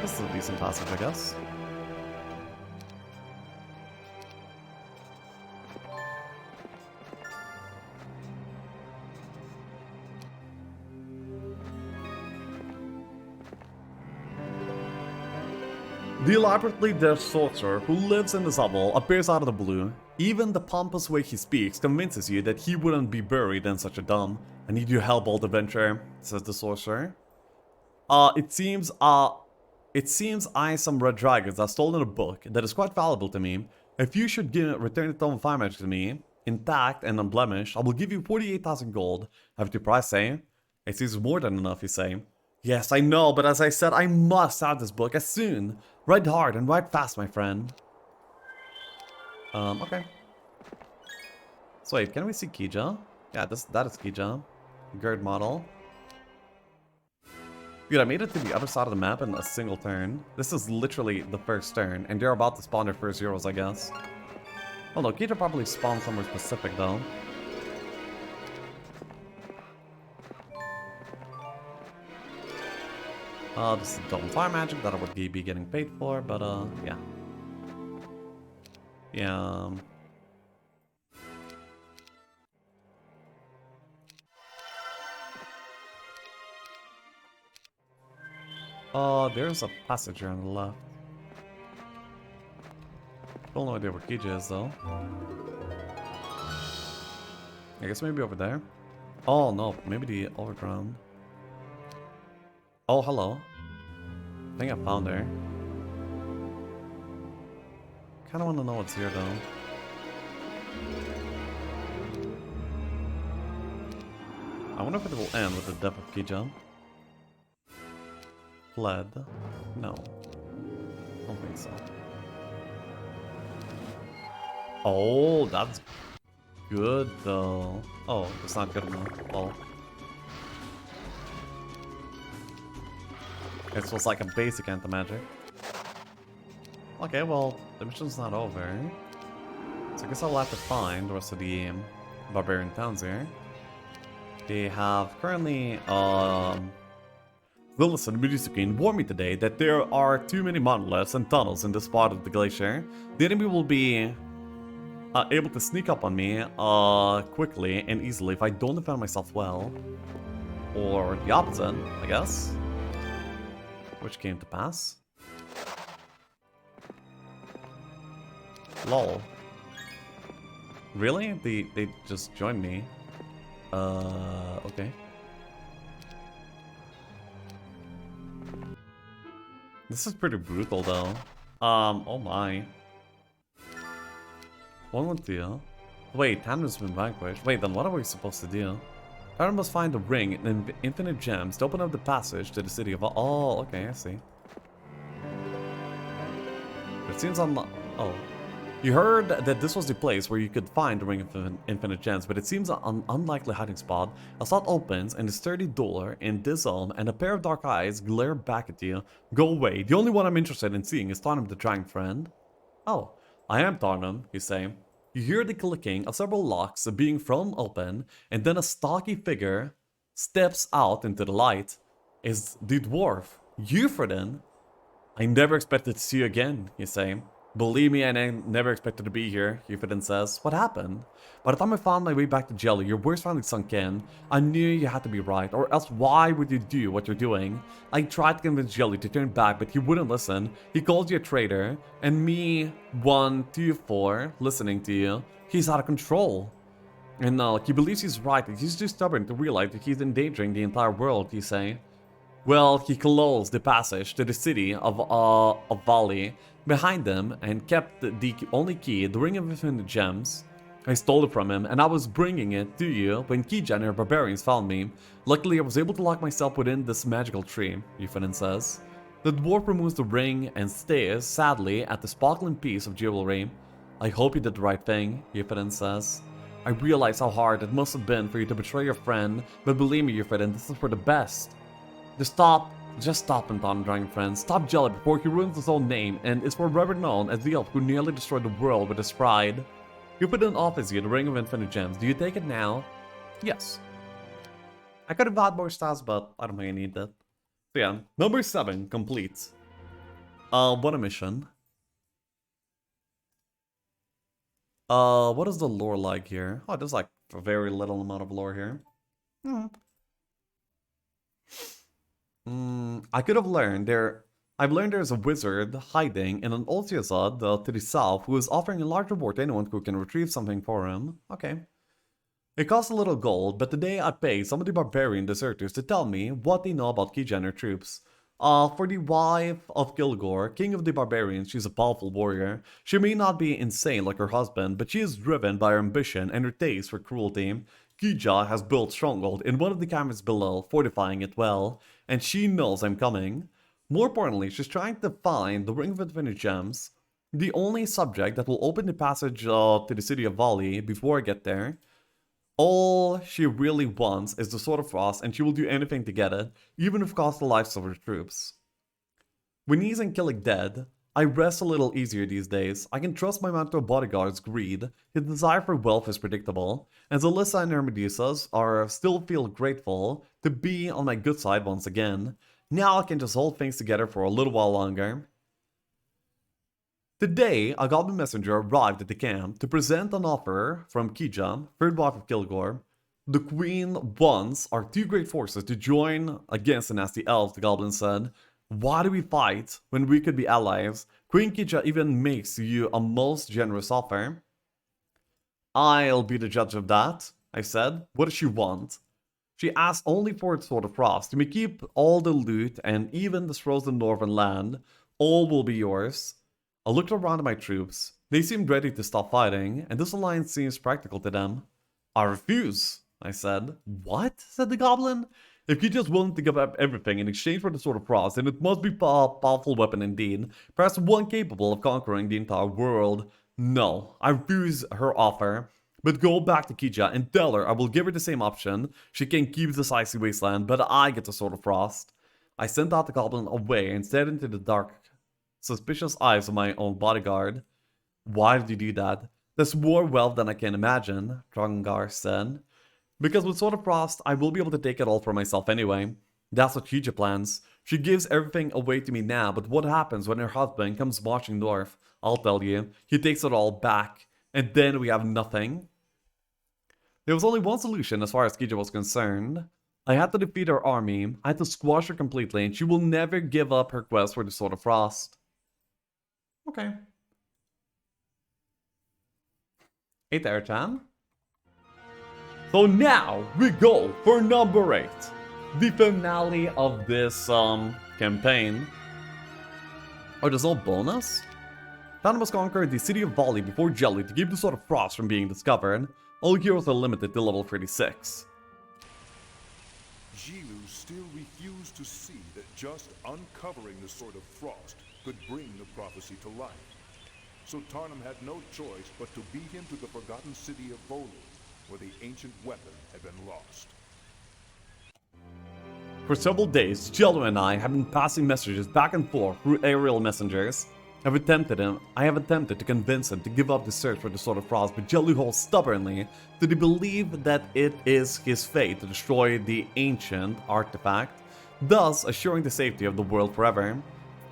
This is a decent passage, I guess. The elaborately dressed sorcerer who lives in this hovel appears out of the blue. Even the pompous way he speaks convinces you that he wouldn't be buried in such a dump. I need your help, old adventurer, says the sorcerer. It seems I, some red dragons, have stolen a book that is quite valuable to me. If you should return it on fire magic to me, intact and unblemished, I will give you 48,000 gold. Have you price, say? It seems more than enough, you say. Yes, I know, but as I said, I must have this book as soon. Write hard and write fast, my friend. Okay. So wait, can we see Kija? Yeah, that is Kija. Gerd model. Dude, I made it to the other side of the map in a single turn. This is literally the first turn, and they're about to spawn their first heroes, I guess. Oh no, Kija probably spawned somewhere specific, though. This is double fire magic that I would be getting paid for, but yeah. Yeah. There's a passage here on the left. Still no idea where Kija is, though. I guess maybe over there. Oh no, maybe the overground. Oh, hello. I think I found her. Kinda wanna know what's here though. I wonder if it will end with the death of Kija. Fled? No. Don't think so. Oh, that's good though. Oh, it's not good enough. Oh. This was like a basic anti-magic. Okay, well, the mission's not over. So I guess I'll have to find the rest of the barbarian towns here. They have currently, Willis and Mirusuke warned me today that there are too many monoliths and tunnels in this part of the glacier. The enemy will be able to sneak up on me quickly and easily if I don't defend myself well. Or the opposite, I guess. Which came to pass. Lol. Really? They just joined me. Okay. This is pretty brutal though. Oh my. 1-1-2. Wait, Tanner's been vanquished. Wait, then what are we supposed to do? Tanner must find a ring and infinite gems to open up the passage to the city of... Oh, okay, I see. It seems oh. You heard that this was the place where you could find the ring of infinite gems, but it seems an unlikely hiding spot. A slot opens and a sturdy door in this home and a pair of dark eyes glare back at you. Go away. The only one I'm interested in seeing is Tarnum the Dragon Friend. Oh, I am Tarnum, you say. You hear the clicking of several locks being thrown open, and then a stocky figure steps out into the light. Is the dwarf, Euphrodin? I never expected to see you again, you say. Believe me, I never expected to be here, Euphrodin says. What happened? By the time I found my way back to Jelly, your words finally sunk in. I knew you had to be right, or else why would you do what you're doing? I tried to convince Jelly to turn back, but he wouldn't listen. He called you a traitor, and me, 1, 2, 4, listening to you. He's out of control. And he believes he's right, and he's too stubborn to realize that he's endangering the entire world, you say. Well, he closed the passage to the city of Valley behind them and kept the only key, the Ring of Infinite Gems. I stole it from him, and I was bringing it to you when Kija and her barbarians found me. Luckily, I was able to lock myself within this magical tree, Yufanin says. The dwarf removes the ring and stares, sadly, at the sparkling piece of jewelry. I hope you did the right thing, Yufanin says. I realize how hard it must have been for you to betray your friend, but believe me, Yufanin, this is for the best. Just stop and Don, Dragon Friend. Stop Jelly before he ruins his own name and is forever known as the elf who nearly destroyed the world with his pride. Yufanin offers you the Ring of Infinite Gems. Do you take it now? Yes. I could have had more stats, but I don't think I need that. So yeah, number 7, complete. What a mission. What is the lore like here? Oh, there's like a very little amount of lore here. I could have learned I've learned there's a wizard hiding in an old Siazad to the south who is offering a large reward to anyone who can retrieve something for him. Okay. It costs a little gold, but today I paid some of the barbarian deserters to tell me what they know about Kija and her troops. For the wife of Kilgore, king of the barbarians, she's a powerful warrior. She may not be insane like her husband, but she is driven by her ambition and her taste for cruelty. Kija has built stronghold in one of the caverns below, fortifying it well, and she knows I'm coming. More importantly, she's trying to find the Ring of Infinite Gems, the only subject that will open the passage to the city of Vali before I get there. All she really wants is the Sword of Frost, and she will do anything to get it, even if it costs the lives of her troops. When he's in Killick dead, I rest a little easier these days. I can trust my mentor bodyguard's greed. His desire for wealth is predictable, and Zalissa and her Medusas still feel grateful to be on my good side once again. Now I can just hold things together for a little while longer. Today, a goblin messenger arrived at the camp to present an offer from Kija, third wife of Kilgore. The queen wants our 2 great forces to join against the nasty elves, the goblin said. Why do we fight when we could be allies? Queen Kija even makes you a most generous offer. I'll be the judge of that, I said. What does she want? She asked only for its Sword of Frost. You may keep all the loot and even the frozen northern land. All will be yours. I looked around at my troops. They seemed ready to stop fighting, and this alliance seems practical to them. I refuse, I said. What? Said the goblin. If you're just willing to give up everything in exchange for the Sword of Frost, then it must be a powerful weapon indeed. Perhaps one capable of conquering the entire world. No, I refuse her offer. But go back to Kija and tell her I will give her the same option. She can keep this icy wasteland, but I get the Sword of Frost. I sent out the goblin away and stared into the dark, suspicious eyes of my own bodyguard. Why did you do that? That's more wealth than I can imagine, Drongar said. Because with Sword of Frost, I will be able to take it all for myself anyway. That's what Kija plans. She gives everything away to me now, but what happens when her husband comes marching north? I'll tell you. He takes it all back, and then we have nothing. There was only one solution as far as Kija was concerned. I had to defeat her army, I had to squash her completely, and she will never give up her quest for the Sword of Frost. Okay. 8 Airchan. So now we go for number 8. The finale of this campaign. Oh, there's no bonus? Thanos must conquer the city of Vali before Jelly to keep the Sword of Frost from being discovered. All heroes are limited to level 36. Jilu still refused to see that just uncovering the Sword of Frost could bring the prophecy to life. So Tarnum had no choice but to beat him to the forgotten city of Volu, where the ancient weapon had been lost. For several days, Jello and I have been passing messages back and forth through aerial messengers. I have attempted to convince him to give up the search for the Sword of Frost, but Jello holds stubbornly to the belief that it is his fate to destroy the ancient artifact, thus assuring the safety of the world forever.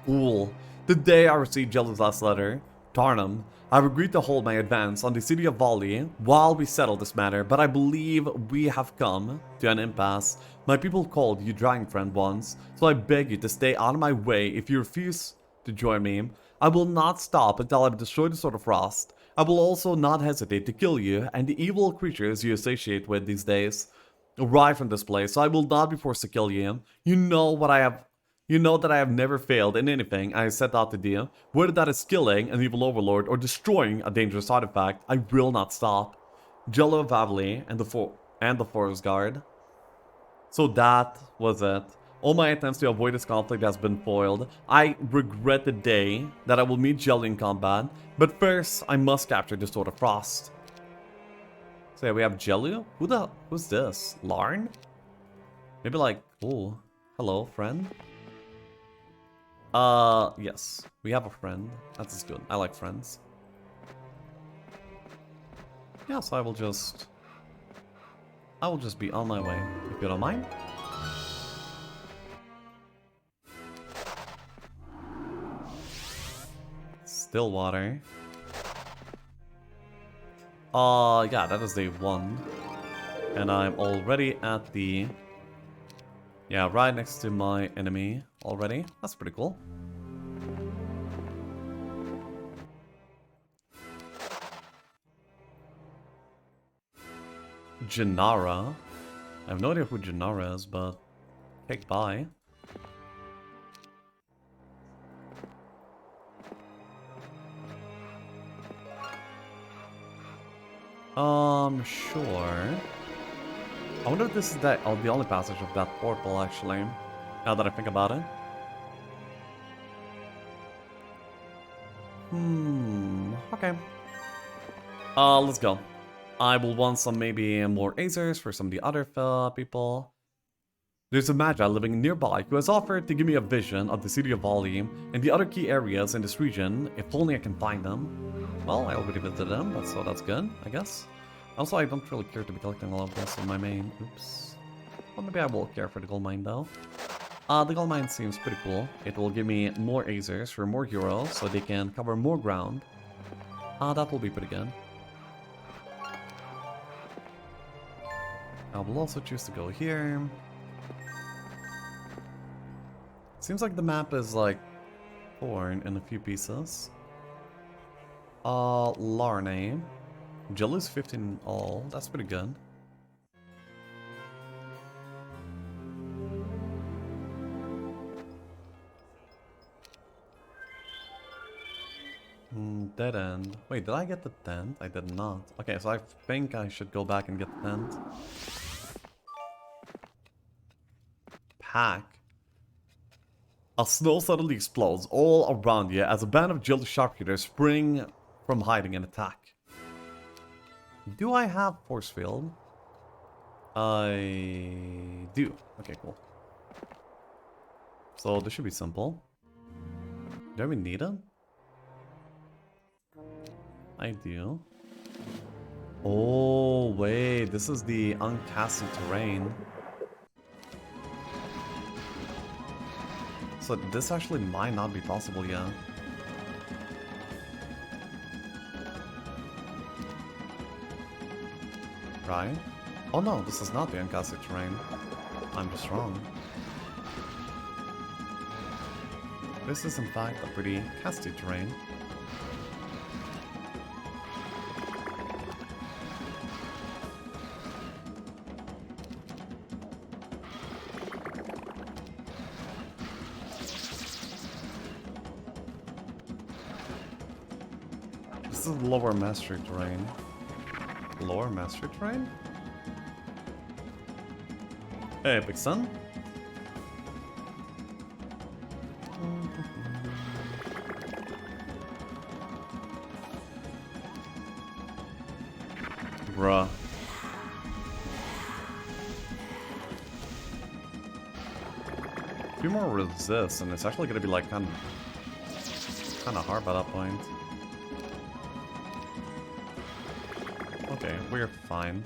Cool. The day I received Jello's last letter, Tarnum, I've agreed to hold my advance on the city of Vali while we settle this matter, but I believe we have come to an impasse. My people called you Dragon Friend once, so I beg you to stay out of my way. If you refuse to join me, I will not stop until I've destroyed the Sword of Frost. I will also not hesitate to kill you and the evil creatures you associate with these days. Arrive from this place, so I will not be forced to kill you. You know that I have never failed in anything I set out to do. Whether that is killing an evil overlord or destroying a dangerous artifact, I will not stop. Jello Valley, and the Forest Guard. So that was it. All my attempts to avoid this conflict has been foiled. I regret the day that I will meet Jelly in combat, but first I must capture the Sword of Frost. So yeah, we have Jelly. Who's this? Larn? Maybe like, oh, hello, friend. Yes, we have a friend. That's good. I like friends. Yeah, so I will just be on my way, if you don't mind. Stillwater. Yeah, that is day 1. And I'm already at the... Yeah, right next to my enemy already. That's pretty cool. Janara. I have no idea who Janara is, but... Okay, bye. Sure. I wonder if this is the only passage of that portal, actually. Now that I think about it. Okay. Let's go. I will want some maybe more Azers for some of the other people. There's a Magi living nearby who has offered to give me a vision of the city of Volume and the other key areas in this region, if only I can find them. Well, I already visited them, so that's good, I guess. Also, I don't really care to be collecting all of this in my main. Oops. Well, maybe I will care for the gold mine, though. The gold mine seems pretty cool. It will give me more Azers for more heroes, so they can cover more ground. That will be pretty good. I will also choose to go here. Seems like the map is like torn in a few pieces. Larne. Jelly's 15 in all. That's pretty good. Dead end. Wait, did I get the tent? I did not. Okay, so I think I should go back and get the tent. Pack. A snow suddenly explodes all around you as a band of Jill sharpshooters spring from hiding and attack. Do I have force field? I do. Okay, cool. So this should be simple. Do we need it? I do. Oh, wait. This is the uncasted terrain. So this actually might not be possible yet. Right? Oh no, this is not the uncasted terrain. I'm just wrong. This is in fact a pretty casted terrain. This is lower mastery terrain. Lower mastery terrain? Hey, Big Sun. Bruh. A few more resist, and it's actually gonna be like kind of hard by that point. Okay, we're fine.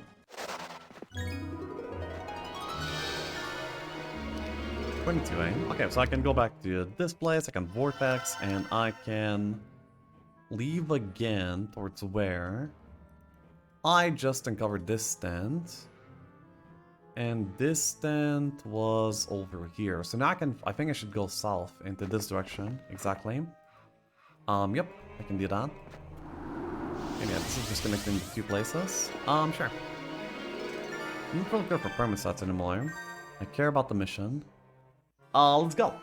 Okay, so I can go back to this place, I can vortex, and I can leave again towards where I just uncovered this stand. And this stand was over here. So now I think I should go south into this direction, exactly. Yep, I can do that. And yeah, this is just connecting two places. Sure. I'm not really good for permit sets anymore. I care about the mission. Let's go.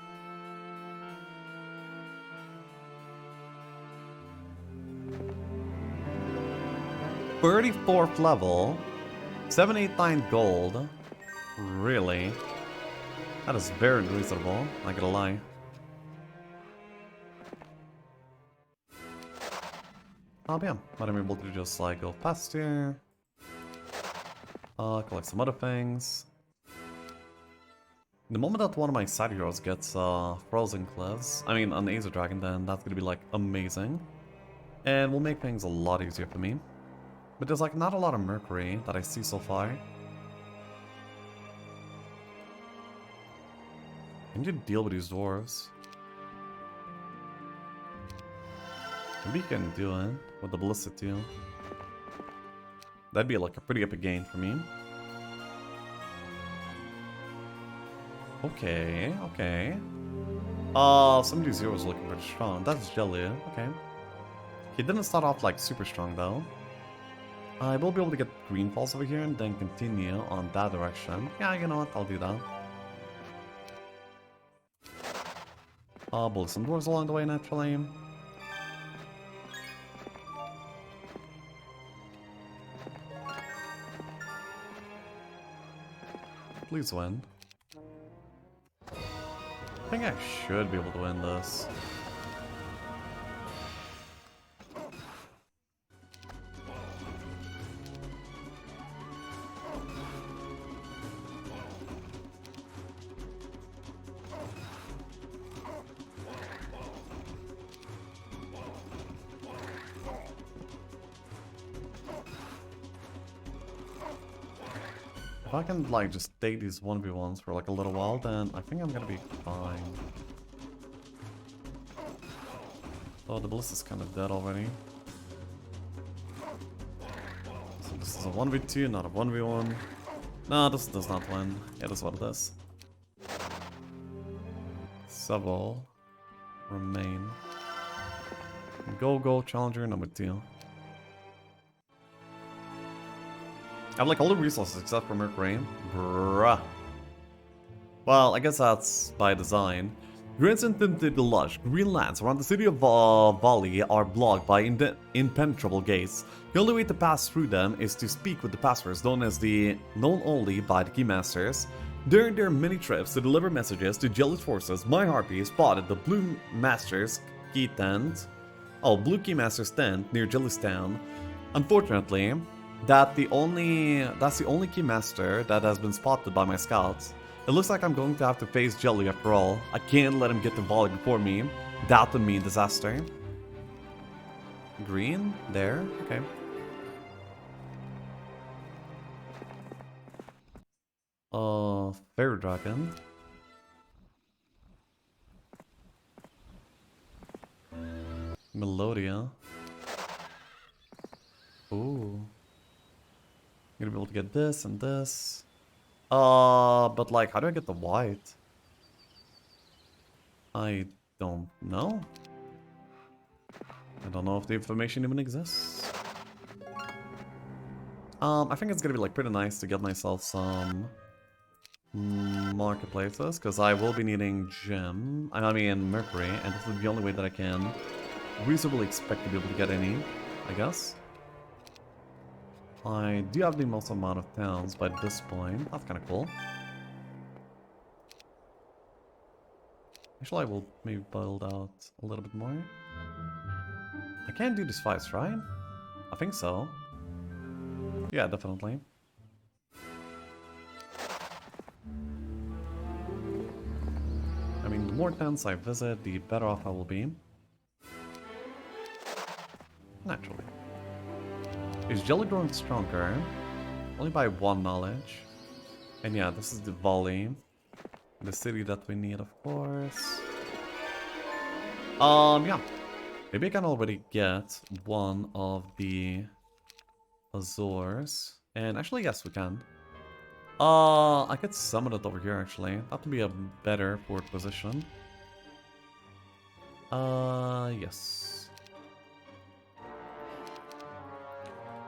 34th level. 789 gold. Really? That is very reasonable, not gonna lie. Oh yeah, but I'm able to just like go past here. Collect some other things. The moment that one of my side heroes gets frozen cliffs, I mean an Aether Dragon, then that's gonna be like amazing. And will make things a lot easier for me. But there's like not a lot of Mercury that I see so far. I need to deal with these dwarves. Maybe you can do it with the Ballista too. That'd be like a pretty epic gain for me. Okay, okay. Some of these heroes are looking pretty strong. That's Jelly, okay. He didn't start off like super strong though. I will be able to get green falls over here and then continue on that direction. Yeah, you know what, I'll do that. Build some doors along the way naturally. Please win. I think I should be able to win this. If I can like just take these 1v1s for like a little while, then I think I'm gonna be fine. Oh, the Ballista's kind of dead already. So this is a 1v2, not a 1v1. No, this does not win. Yeah, this is what it is. Several remain. Go, challenger number 2. I have like all the resources except for Mercury. Bruh. Well, I guess that's by design. Grants into the lush green lands around the city of Valley are blocked by impenetrable gates. The only way to pass through them is to speak with the passwords known only by the Keymasters. During their many trips to deliver messages to Jelly's forces, my harpy spotted the Blue Master's key tent. Oh, Blue Keymaster's tent near Jelly's town. Unfortunately, that's the only Keymaster that has been spotted by my scouts. It looks like I'm going to have to face Jelly after all. I can't let him get to volley before me. That would mean disaster. Green? There? Okay. Fairy Dragon. Melodia. Ooh. I'm gonna be able to get this and this. But like, how do I get the white? I don't know. I don't know if the information even exists. I think it's gonna be like pretty nice to get myself some marketplaces, because I will be needing Mercury, and this is the only way that I can reasonably expect to be able to get any, I guess. I do have the most amount of towns by this point. That's kind of cool. Actually, I will maybe build out a little bit more. I can't do these fights, right? I think so. Yeah, definitely. I mean, the more towns I visit, the better off I will be. Naturally. Is Jelly growing stronger? Only by 1 knowledge. And yeah, this is the Volley. The city that we need, of course. Yeah. Maybe I can already get one of the Azores. And actually, yes, we can. I could summon it over here, actually. That would be a better forward position. Yes.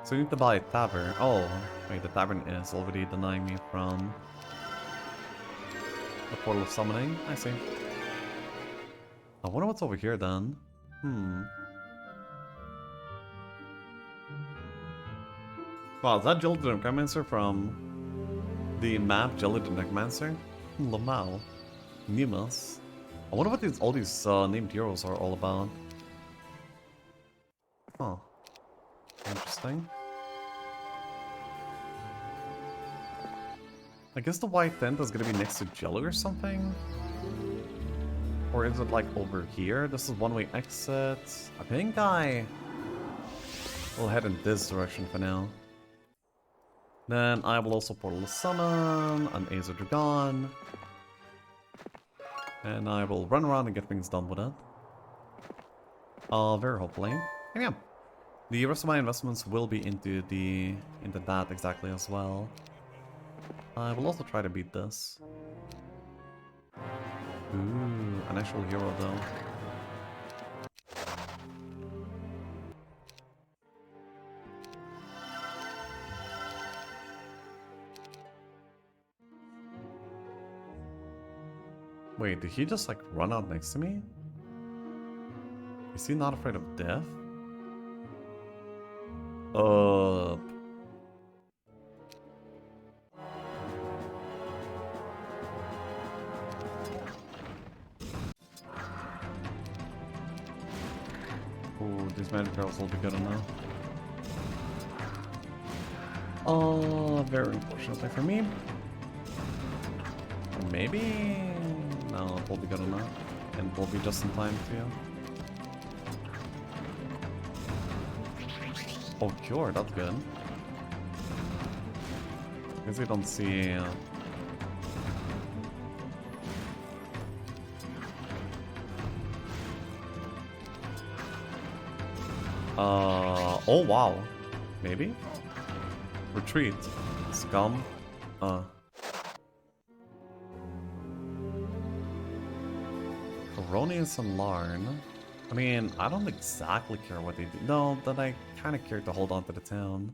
So we need to buy a tavern. Oh, wait, the tavern is already denying me from the portal of summoning. I see. I wonder what's over here then. Wow, is that Jelly the Necromancer from the map Jelly the Necromancer? Lamau. Nemus. I wonder what all these named heroes are all about. Huh. Interesting. I guess the white tent is gonna be next to Jelly or something? Or is it like over here? This is one-way exit. I think I will head in this direction for now. Then I will also portal summon an Aether Dragon. And I will run around and get things done with it. Very hopefully. And yeah. The rest of my investments will be into that exactly as well. I will also try to beat this. Ooh, an actual hero though. Wait, did he just like run out next to me? Is he not afraid of death? Ooh, these magic barrels will be good enough. Very unfortunately for me. Or maybe... No, it will be good enough. And we'll be just in time too. Oh, cure, that's good. I guess we don't see... oh wow. Maybe? Retreat. Scum. Erroneous and Larn. I mean, I don't exactly care what they do. No, then I kind of care to hold on to the town.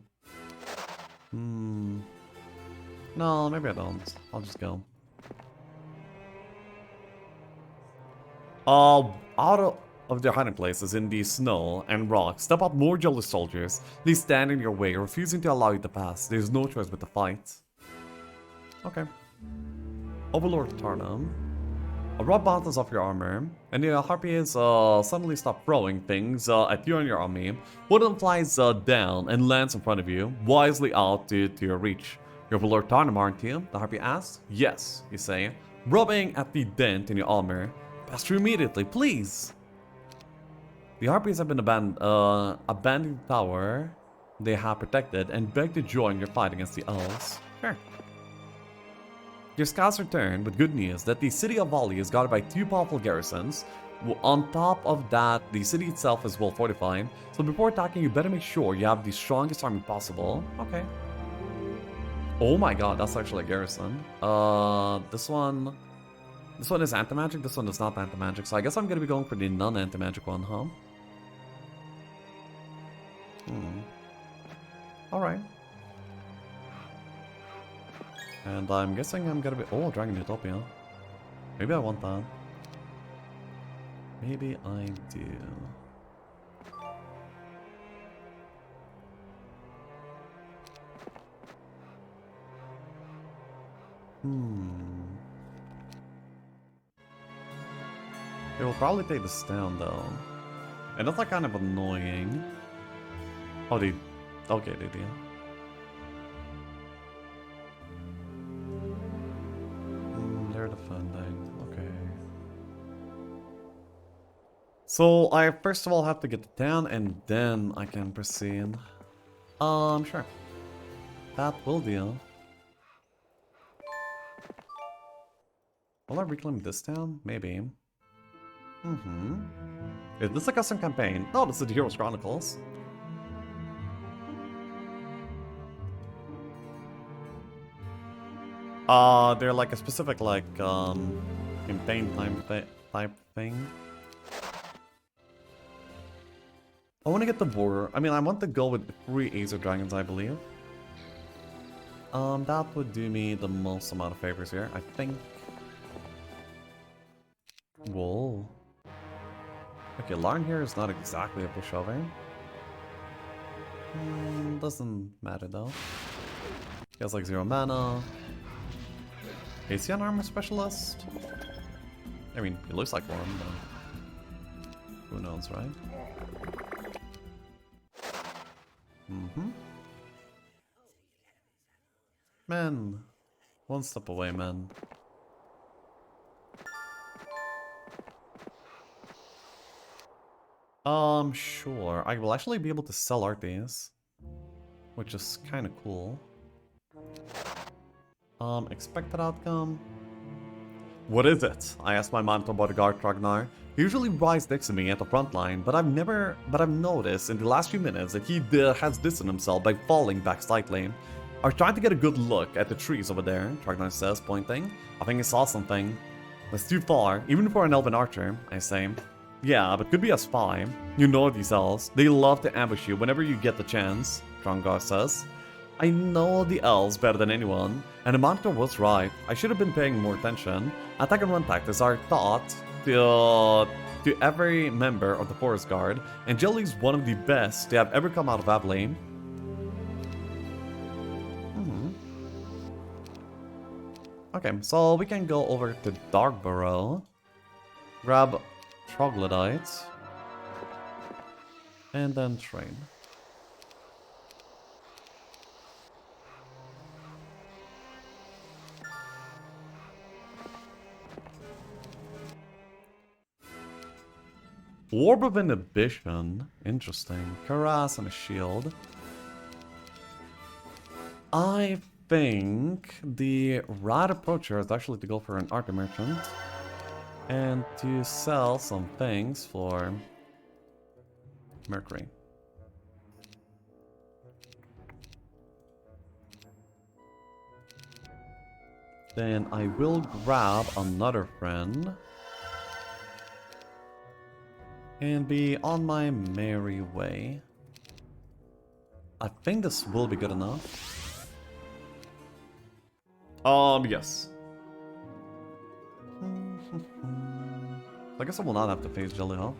No, maybe I don't. I'll just go. Out of their hiding places in the snow and rocks, step out more jealous soldiers. They stand in your way, refusing to allow you to pass. There's no choice but to fight. Okay. Overlord Tarnum. A rod bounces off your armor, and the harpies suddenly stop throwing things at you and your army. One of them flies down and lands in front of you, wisely out to your reach. You're Overlord Tarnum, aren't you? The harpy asks. Yes, you say, rubbing at the dent in your armor. Pass through immediately, please. The harpies have been abandoning the tower they have protected and beg to join your fight against the elves. Sure. Your scouts return with good news that the city of Vali is guarded by two powerful garrisons. On top of that, the city itself is well fortified, so before attacking you better make sure you have the strongest army possible. Okay. Oh my god, that's actually a garrison. This one is anti-magic, this one is not anti-magic, so I guess I'm gonna be going for the non-anti-magic one, huh? Alright. And I'm guessing I'm gonna be... Oh, Dragon Utopia. Maybe I want that. Maybe I do. It will probably take this down though. And that's like kind of annoying. Oh, they... Okay, they do. They're defending. Okay. So I first of all have to get the town and then I can proceed. Sure. That will do. Will I reclaim this town? Maybe. Is this a custom campaign? Oh, this is the Heroes Chronicles. They're like a specific, like, campaign type thing. I want to get the border. I mean, I want to go with 3 Aether Dragons, I believe. That would do me the most amount of favors here, I think. Whoa. Okay, Larn here is not exactly a pushover. Doesn't matter though. He has like 0 mana. Is he an armor specialist? I mean, he looks like one, but who knows, right? Man, one step away, man. Sure. I will actually be able to sell Arties, which is kind of cool. Expected outcome. What is it? I asked my Manto bodyguard Tragnar. He usually rides next to me at the front line, but I've noticed in the last few minutes that he has distanced himself by falling back slightly. I was trying to get a good look at the trees over there, Tragnar says, pointing. I think he saw something. That's too far, even for an elven archer, I say. Yeah, but could be a spy. You know these elves. They love to ambush you whenever you get the chance, Tragnar says. I know the elves better than anyone, and the monitor was right. I should have been paying more attention. Attack and run tactics are taught to every member of the Forest Guard, and Jelly's one of the best to have ever come out of Abilene. Okay, so we can go over to Darkburrow, grab Troglodytes, and then train. Orb of Inhibition. Interesting. Cuirass and a shield. I think the right approach here is actually to go for an art merchant. And to sell some things for Mercury. Then I will grab another friend. And be on my merry way. I think this will be good enough. Yes. I guess I will not have to face Jelly, huh?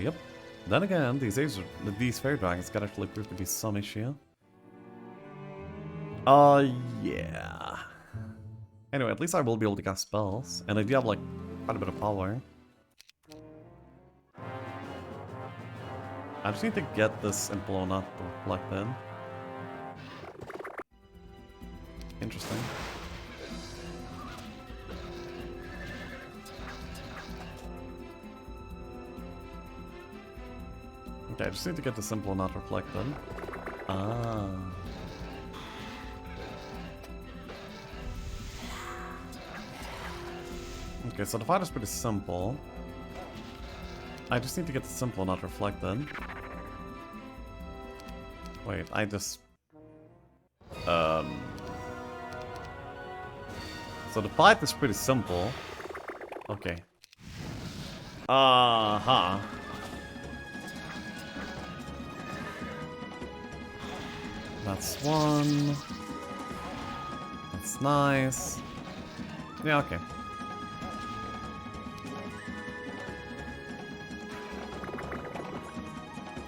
Yep. Then again, these fairy dragons can actually prove to be some issue. Yeah. Anyway, at least I will be able to cast spells, and I do have, like, quite a bit of power. I just need to get this Implona reflected. Interesting. Okay, I just need to get this Implona reflected. Ah. Okay, so the fight is pretty simple. I just need to get the simple not reflected. Wait, I just... So the fight is pretty simple. Okay. That's one. That's nice. Yeah, okay.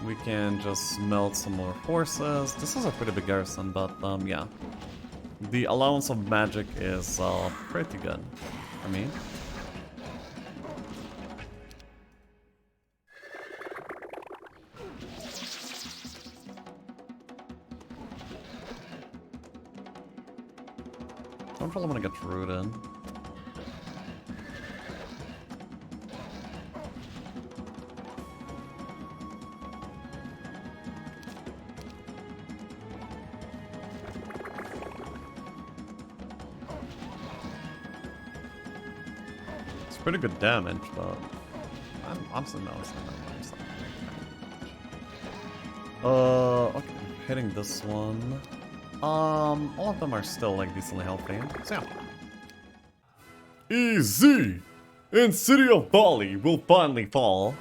We can just melt some more forces. This is a pretty big garrison, but yeah. The allowance of magic is pretty good for me. Don't really want to get rooted. Pretty good damage, but I'm still noticing that. Okay, hitting this one. All of them are still like decently healthy. So yeah. Easy! And City of Bali will finally fall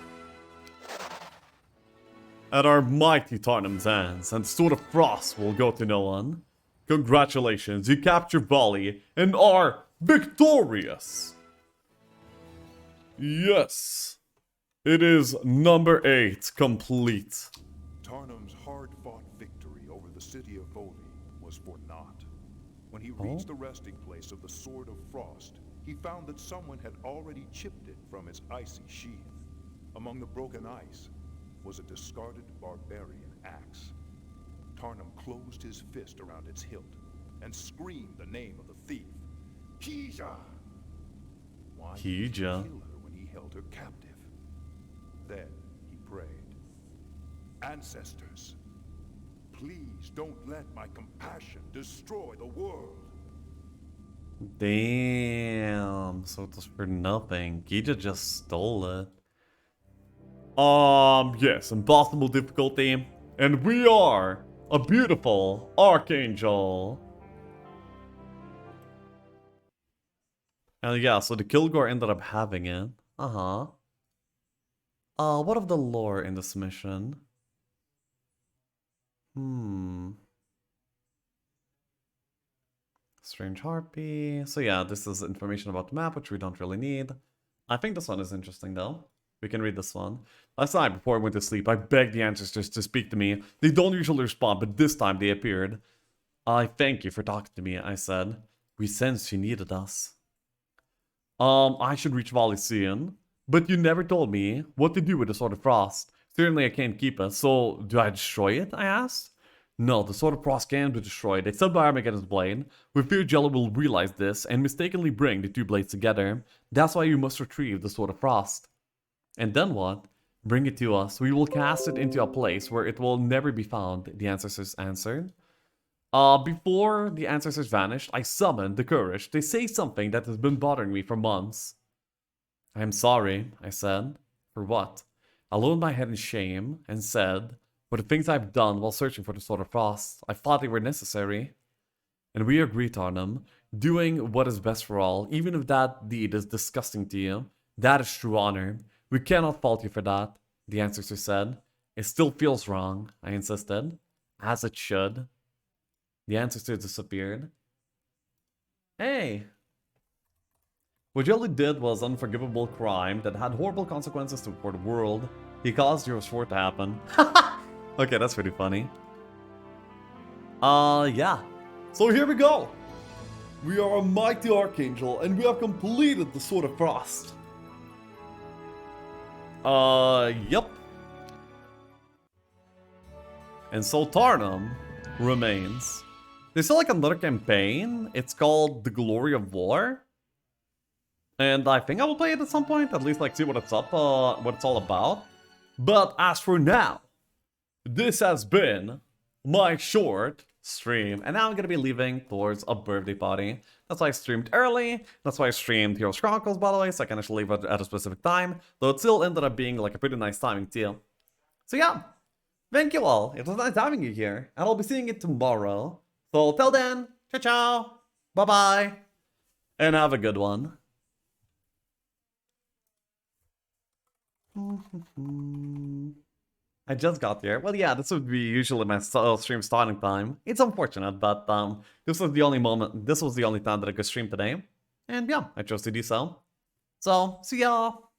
at our mighty Tarnum's hands, and Sword of Frost will go to no one. Congratulations, you captured Volley and are victorious! Yes, it is number 8 complete. Tarnum's hard-fought victory over the city of Voli was for naught. When he reached the resting place of the Sword of Frost, he found that someone had already chipped it from its icy sheath. Among the broken ice was a discarded barbarian axe. Tarnum closed his fist around its hilt and screamed the name of the thief, Kija! Why did he kill her when he held her captive? Then he prayed, Ancestors, please don't let my compassion destroy the world. Damn, so it was for nothing. Gija just stole it. Yes, impossible difficulty. And we are a beautiful Archangel. And yeah, so the Kilgore ended up having it. What of the lore in this mission? Strange Harpy. So yeah, this is information about the map, which we don't really need. I think this one is interesting though. We can read this one. Last night, before I went to sleep, I begged the ancestors to speak to me. They don't usually respond, but this time they appeared. I thank you for talking to me, I said. We sensed you needed us. I should reach Valley soon. But you never told me what to do with the Sword of Frost. Certainly I can't keep it, so do I destroy it, I asked? No, the Sword of Frost can't be destroyed, except by Armageddon's blade. We fear Jello will realize this and mistakenly bring the two blades together. That's why you must retrieve the Sword of Frost. And then what? Bring it to us. We will cast it into a place where it will never be found, the ancestors answered. Before the ancestors vanished, I summoned the courage to say something that has been bothering me for months. I am sorry, I said. For what? I lowered my head in shame and said, for the things I've done while searching for the Sword of Frost, I thought they were necessary. And we agreed, Tarnum. Doing what is best for all, even if that deed is disgusting to you, that is true honor. We cannot fault you for that, the ancestor said. It still feels wrong, I insisted. As it should. The ancestor disappeared. Hey! What Jelly did was an unforgivable crime that had horrible consequences for the world. He caused your sword to happen. Okay, that's pretty funny. Yeah. So here we go! We are a mighty Archangel, and we have completed the Sword of Frost. Yep. And so Tarnum remains. There's still like another campaign. It's called The Glory of War. And I think I will play it at some point, at least like see what it's up, what it's all about. But as for now, this has been my short stream, and now I'm gonna be leaving towards a birthday party. That's why I streamed early. That's why I streamed Heroes Chronicles, by the way, so I can actually leave at a specific time. Though it still ended up being like a pretty nice timing too. So yeah, thank you all. It was nice having you here, and I'll be seeing you tomorrow. So till then, ciao ciao, bye bye, and have a good one. I just got here. Well, yeah, this would be usually my stream starting time. It's unfortunate, but this was the only moment. This was the only time that I could stream today, and yeah, I chose to do so. So see y'all.